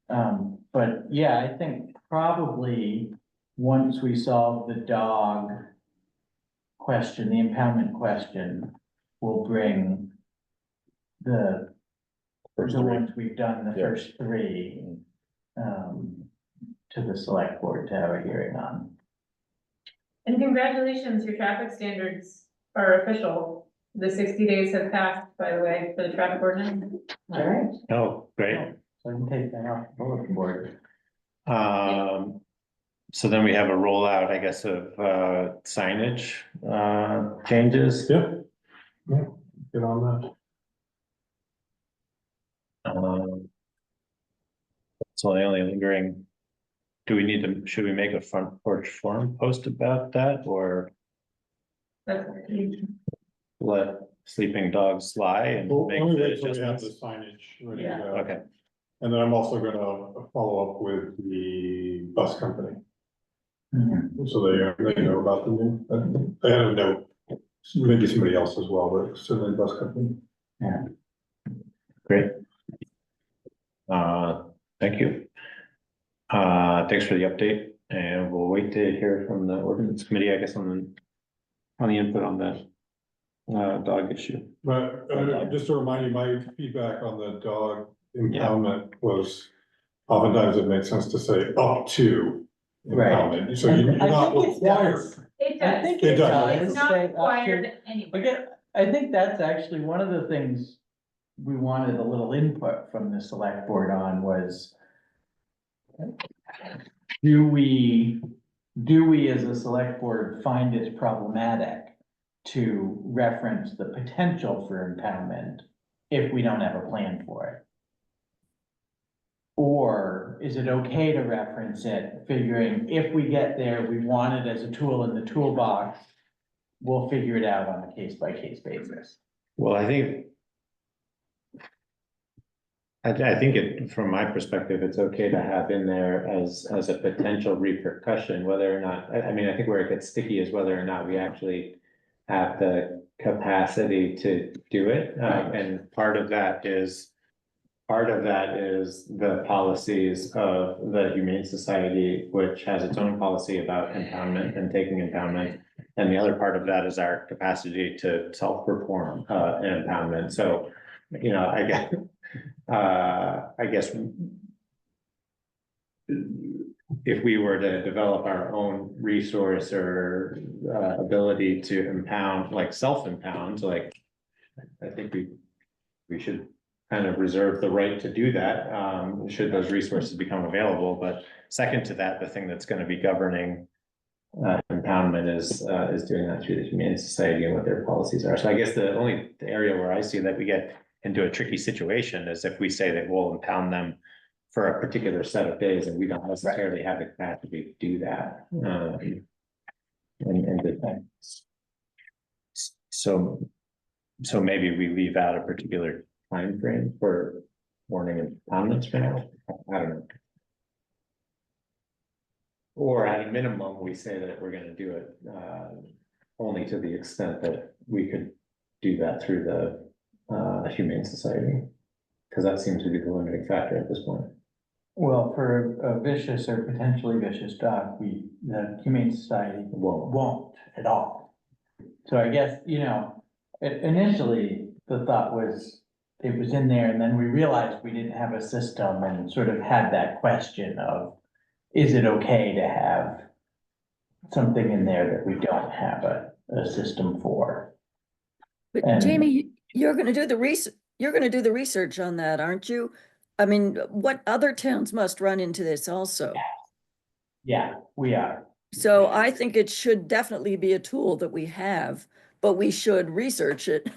but yeah, I think probably once we solve the dog question, the impoundment question, we'll bring the ones we've done, the first three, to the select board to have a hearing on. And congratulations, your traffic standards are official. The 60 days have passed, by the way, for the traffic ordinance. All right. oh, great. So I can take that off the board. So then we have a rollout, I guess, of signage changes. Yeah. Yeah, get on that. So the only lingering, do we need to, should we make a front porch forum post about that, or That's let sleeping dogs lie and Well, make only the wait till we have the adjustments? signage ready to Yeah. go. Okay, And then I'm also gonna follow up with the bus company, Mhm. so they know about the new, they had a note. Maybe somebody else as well, but certainly bus company. great. Thank you. Thanks for the update, and we'll wait to hear from the ordinance committee, I guess, on the input on the dog issue. But just to remind you, my feedback on the dog impoundment was oftentimes it makes sense to say up to Right. impoundment, so you're I not think it required. does. It I does. think It it does. does. It's not say up to- required anywhere. Again, I think that's actually one of the things we wanted a little input from the select board on was do we as a select board find it problematic to reference the potential for impoundment if we don't have a plan for it? Or is it okay to reference it, figuring if we get there, we want it as a tool in the toolbox, we'll figure it out on a case-by-case basis? Well, I think from my perspective, it's okay to have in there as a potential repercussion, whether or not, I mean, I think where it gets sticky is whether or not we actually have the capacity to do it. And part of that is the policies of the Humane Society, which has its own policy about impoundment and taking impoundment. And the other part of that is our capacity to self-perform an impoundment. So, you know, I guess if we were to develop our own resource or ability to impound, like self-impound, like I think we should kind of reserve the right to do that, should those resources become available. But second to that, the thing that's going to be governing impoundment is doing that through the Humane Society and what their policies are. So I guess the only area where I see that we get into a tricky situation is if we say that we'll impound them for a particular set of days and we don't necessarily have the capacity to do that. And good things. So maybe we leave out a particular time frame for warning impoundments for now. I don't know. Or at a minimum, we say that we're gonna do it only to the extent that we could do that through the Humane Society. Because that seems to be the limiting factor at this point. Well, for a vicious or potentially vicious dog, the Humane Society won't at all. So I guess, you know, initially, the thought was, it was in there, and then we realized we didn't have a system and sort of had that question of, is it okay to have something in there that we don't have a system for? But And- Jamie, you're gonna do the research on that, aren't you? I mean, what other towns must run into this also? Yeah, we are. So I think it should definitely be a tool that we have, but we should research it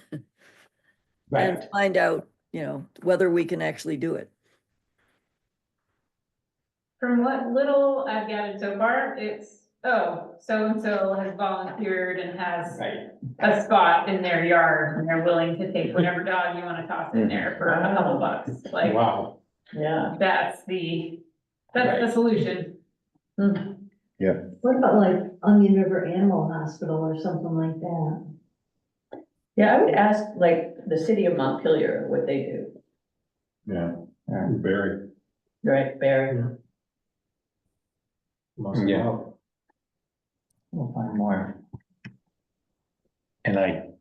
Right. and find out, you know, whether we can actually do it. From what little I've gathered so far, it's, oh, so-and-so has volunteered and has Right. a spot in their yard and they're willing to take whatever dog you wanna toss in there for a couple bucks. Like, Wow. Yeah. that's the solution. What about like Onion River Animal Hospital or something like that? Yeah, I would ask like the city of Montpelier what they do, Yeah, Barry. right, Barry? Must Yeah. have. We'll find more. And I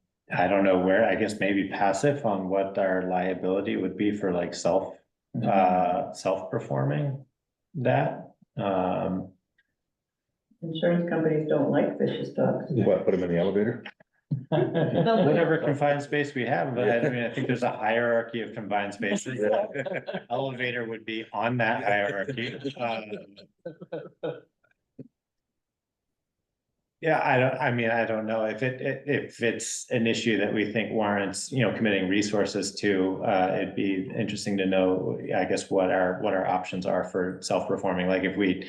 don't know where, I guess maybe passive on what our liability would be for like self-performing that. Insurance companies don't like vicious dogs. What, put them in the elevator? Whatever confined space we have, but I mean, I think there's a hierarchy of confined spaces. Elevator would be on that hierarchy. Yeah, I don't know if if it's an issue that we think warrants, committing resources to, it'd be interesting to know, I guess, what our options are for self-performing, like if we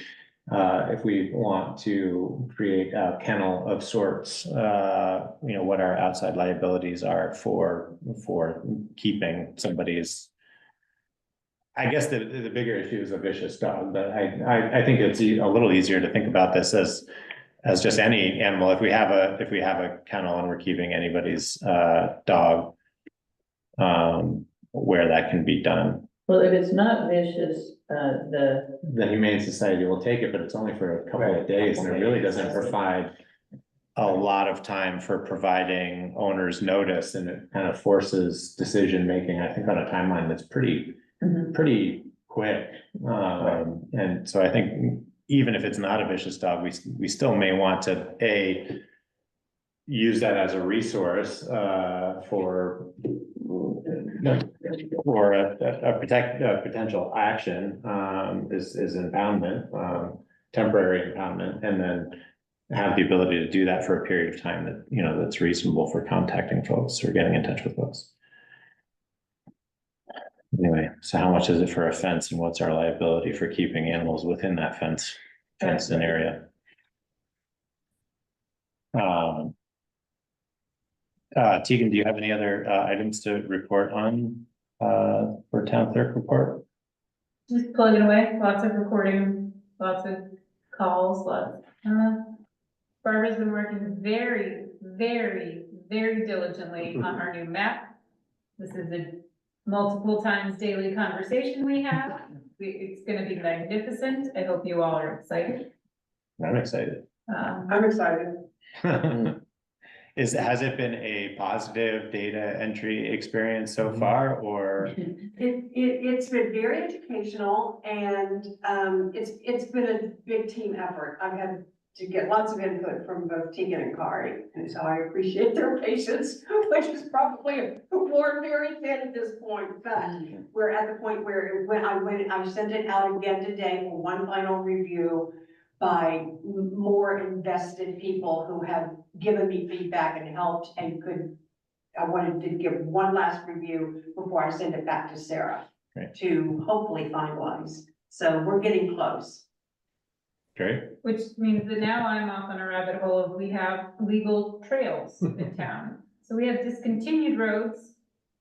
want to create a kennel of sorts, what our outside liabilities are for keeping somebody's. I guess the bigger issue is a vicious dog, but I think it's a little easier to think about this as just any animal. If we have a kennel and we're keeping anybody's dog, where that can be done. Well, if it's not vicious, the Humane Society will take it, but it's only for a couple of days, and it really doesn't provide a lot of time for providing owners notice, and it kind of forces decision making, I think, on a timeline that's pretty quick. And so I think even if it's not a vicious dog, we still may want to use that as a resource for a potential action, is impoundment, temporary impoundment, and then have the ability to do that for a period of time that, that's reasonable for contacting folks or getting in touch with folks. Anyway, so how much is it for a fence, and what's our liability for keeping animals within that fenced in area? Tegan, do you have any other items to report on for town clerk report? Just plugging away, lots of recording, lots of calls, Barbara's been working very, very, very diligently on our new map. This is a multiple times daily conversation we have. It's gonna be magnificent. I hope you all are excited. I'm excited. I'm excited. Has it been a positive data entry experience so far, or? It's been very educational, and it's been a big team effort. I've had to get lots of input from both Tegan and Kari, and so I appreciate their patience, which is probably worn very thin at this point, but we're at the point where I sent it out again today for one final review by more invested people who have given me feedback and helped and I wanted to give one last review before I send it back to Sarah. Great. To hopefully finalize. So we're getting close. Great. Which means that now I'm off on a rabbit hole of we have legal trails in town. So we have discontinued roads,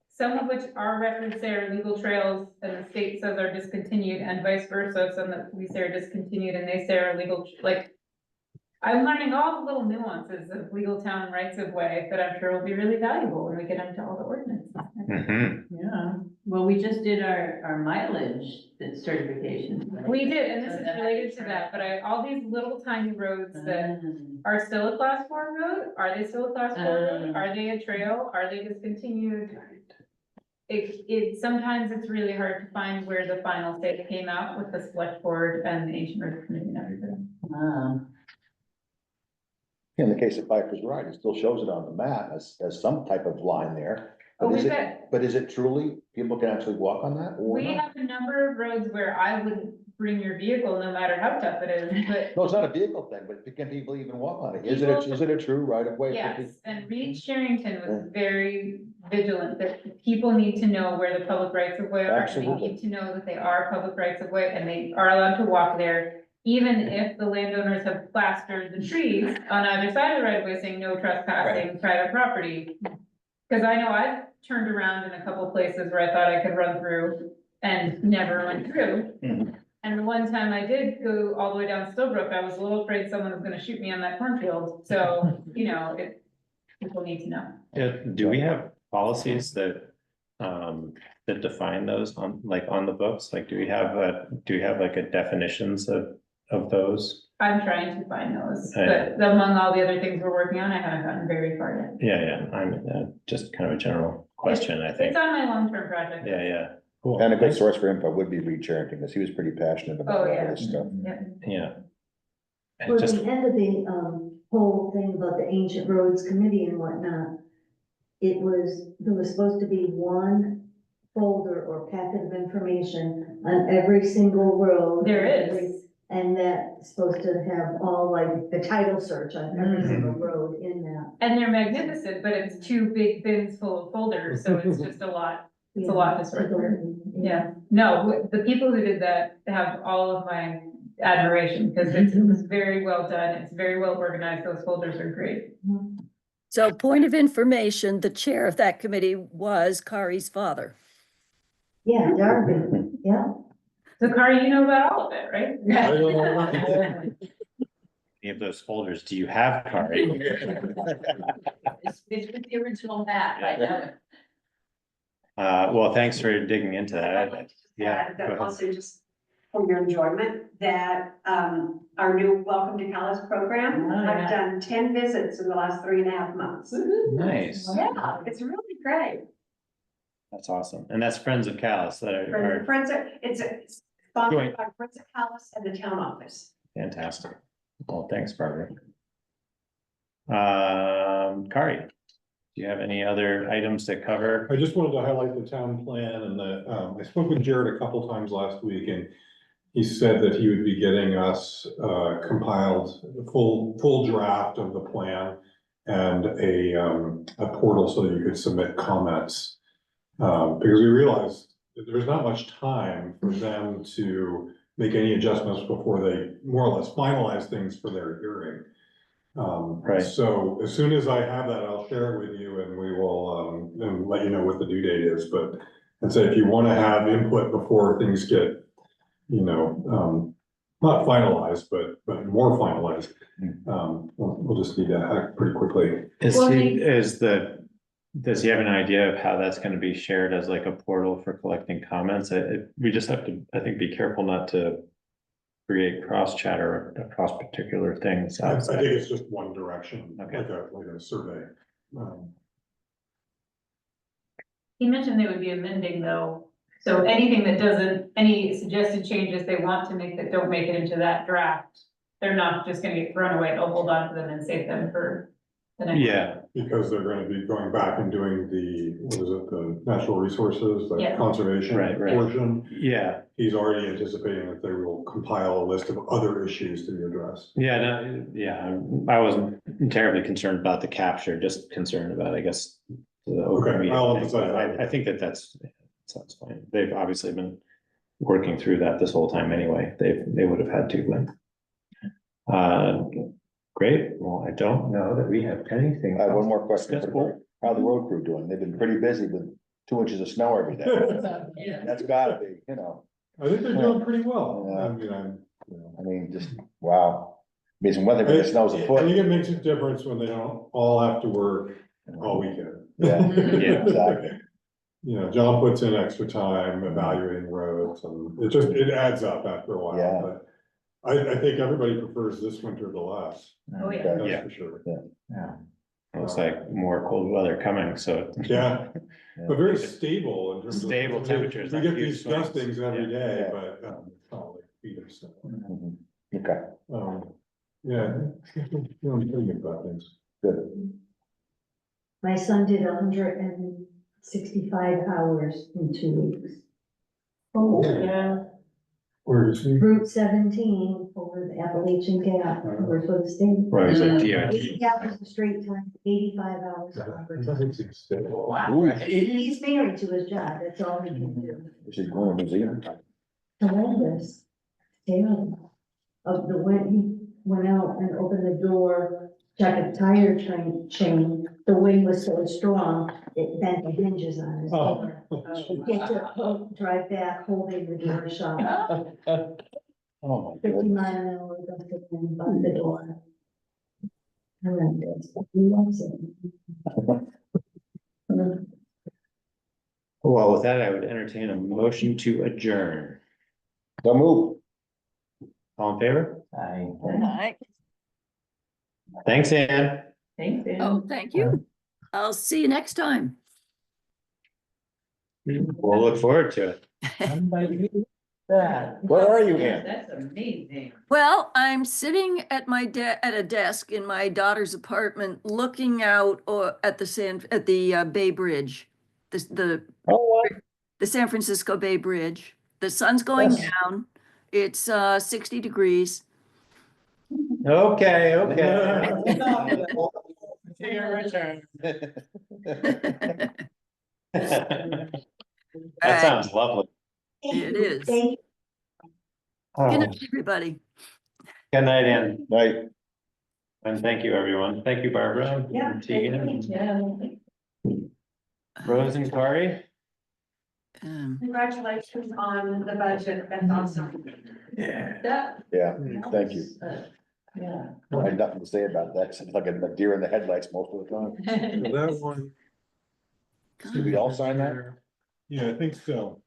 some of which our records say are legal trails and the state says are discontinued, and vice versa. Some that we say are discontinued and they say are legal, I'm learning all the little nuances of legal town rights of way that I'm sure will be really valuable when we get into all the ordinances. yeah, well, we just did our mileage certification. Right? We did, and this is related to that, but all these little tiny roads that are still a class 4 road, are they still a class 4 road? Are they a trail? Are they discontinued? Sometimes it's really hard to find where the final state came out with the select board and the ancient road committee and everything. In the case of Piper's Ride, it still shows it on the map as some type of line there. Oh, But is we it, bet. but is it truly, people can actually walk on that or We not? have a number of roads where I wouldn't bring your vehicle no matter how tough it is, but No, it's not a vehicle thing, but can people even walk on it? Is it a true right of way? for yes, people? and Reed Sherrington was very vigilant that people need to know where the public rights of way are. And Absolutely. they need to know that they are public rights of way and they are allowed to walk there. Even if the landowners have plastered the trees on either side of the right of way saying no trespassing private property. Cause I know I've turned around in a couple places where I thought I could run through and never went through. Mhm. And the one time I did go all the way down Stillbrook, I was a little afraid someone was gonna shoot me on that cornfield. So, people need to know. Yeah, do we have policies that define those on the books? Like, do we have like a definitions of those? I'm trying to find those, Yeah. but among all the other things we're working on, I haven't gotten very far yet. Yeah, I'm just kind of a general question, I think. It's on my long-term project. Yeah, cool. And a good source for info would be Reed Sherrington, because he was pretty passionate about Oh, all yeah. this stuff. Yeah. Well, And at just, the end of the, whole thing about the Ancient Roads Committee and whatnot, there was supposed to be one folder or packet of information on every single road. There is. And that's supposed to have all like the title search on every single road in that. And they're magnificent, but it's two big bins full of folders, so it's just a lot. It's a lot to sort through. Yeah, no, the people who did that have all of my admiration, because it was very well done, it's very well organized, those folders are great. So point of information, the chair of that committee was Kari's father. Yeah, Darby, yeah. So Kari, you know about all of it, right? I don't know about that. Any of those folders do you have, Kari? It's with the original map, I know. Well, thanks for digging into I'd that. like to just Yeah, add go that ahead. also just for your enjoyment, that, our new Welcome to Calais program, Oh, I've yeah. done 10 visits in the last 3.5 months. Nice. Yeah, it's really great. That's awesome. And that's Friends of Calais that are It's sponsored Joint. by Friends of Calais and the town office. fantastic. Well, thanks, Barbara. Kari, do you have any other items to cover? I just wanted to highlight the town plan and I spoke with Jared a couple times last week and he said that he would be getting us compiled the full draft of the plan and a portal so that you could submit comments. Because we realized that there's not much time for them to make any adjustments before they more or less finalize things for their hearing. Right. So as soon as I have that, I'll share it with you and we will, and let you know what the due date is, but I'd say if you want to have input before things get, not finalized, but more finalized, we'll just need to act pretty quickly. Does he have an idea of how that's gonna be shared as like a portal for collecting comments? We just have to, I think, be careful not to create cross chatter across particular things. I think it's just one direction, Okay. like a survey. He mentioned they would be amending though, so anything that doesn't, any suggested changes they want to make that don't make it into that draft, they're not just gonna get thrown away, they'll hold on to them and save them for the next. Yeah, Because they're gonna be going back and doing the natural resources, the Yeah. conservation Right. portion. yeah, He's already anticipating that they will compile a list of other issues to be addressed. I wasn't terribly concerned about the capture, just concerned about, I guess. The open Okay, meeting I'll thing, emphasize but that. I think that's fine. They've obviously been working through that this whole time anyway. They would have had to, but. Great. Well, I don't know that we have anything. I have one more question. That's cool. How the road crew doing? They've been pretty busy with 2 inches of snow every day. That's gotta be, I think they're doing pretty well. Yeah. I mean, just, wow. Amazing weather when it snows a I think foot. it makes a difference when they don't all have to work all weekend. Yeah, Yeah. exactly. John puts in extra time evaluating roads and it adds up after a while, Yeah. but I think everybody prefers this winter to last. Oh, yeah. That's Yeah. for sure. Yeah. Looks like more cold weather coming, so. Yeah, but very stable in terms of. Stable temperatures, We not get huge these swings. gustings every Yeah. day, Yeah. but, it's not like feet or so. Mhm. Okay, Yeah, feeling pretty good about things. good. My son did 165 hours in 2 weeks. Oh, yeah. Where is he? Route 17 over the Appalachian Gap, over for the state. Right, he's like, 80 hours a straight time, 85 hours. of overtime. Ooh, He's married to his job, that's all he can do. is he going to New Zealand? Horrendous, terrible. When he went out and opened the door, check a tire chain, the wind was so strong, it bent the hinges on his door. He had to drive back holding the door shut, Oh, my 50 goodness. mile an hour, gust of wind by the door. Horrendous, he loves it. well, with that, I would entertain a motion to adjourn. So move. All in favor? I. Thanks, Ann. Thanks, Dan. Oh, thank you. I'll see you next time. We'll look forward to it. That. Where are you, Ann? That's amazing. Well, I'm sitting at at a desk in my daughter's apartment, looking out at the Bay Bridge, Oh, the San Francisco Bay Bridge. The sun's going Yes. down. It's 60 degrees. Okay, okay. That sounds lovely. It is. Thank you. Good Oh, night, everybody. good night, Ann, Right, and thank you, everyone. Thank you, Barbara. Yeah, and Tegan, Yeah. Rose and Kari. Congratulations on the budget, that's awesome. Yeah. yeah, thank you. Yeah. I had nothing to say about that, except like a deer in the headlights most of the time. So that one. Did we all sign that? Yeah, I think so.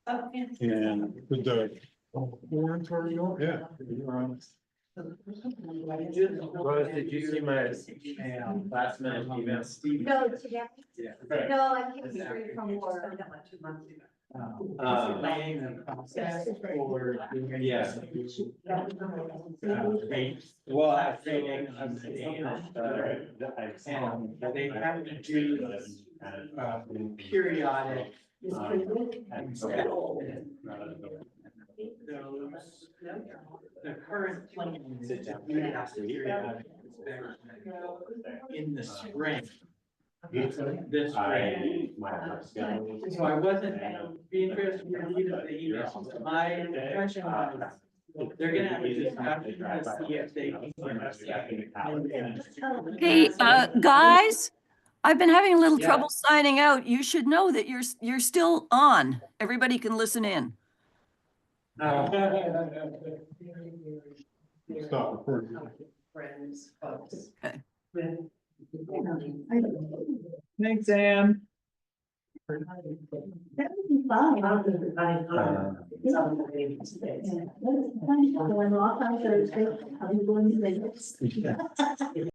Oh, yeah. And the warrants are, yeah. Rose, did you see my email, last minute email? No, today, Yeah. no, I came straight from work. I got like 2 months ago. Yes. Well, I think, they have to do periodic. The current plan is in the spring. This spring. So I wasn't being interested in reading the email. My impression was they're gonna have a discussion to see if they can. Hey, guys, I've been having a little Yeah. trouble signing out. You should know that you're still on. Everybody can listen in. Stop recording. Friends, folks. Okay. Thanks, Ann. That would be fine. Going off on Thursday, I'll be going to Vegas.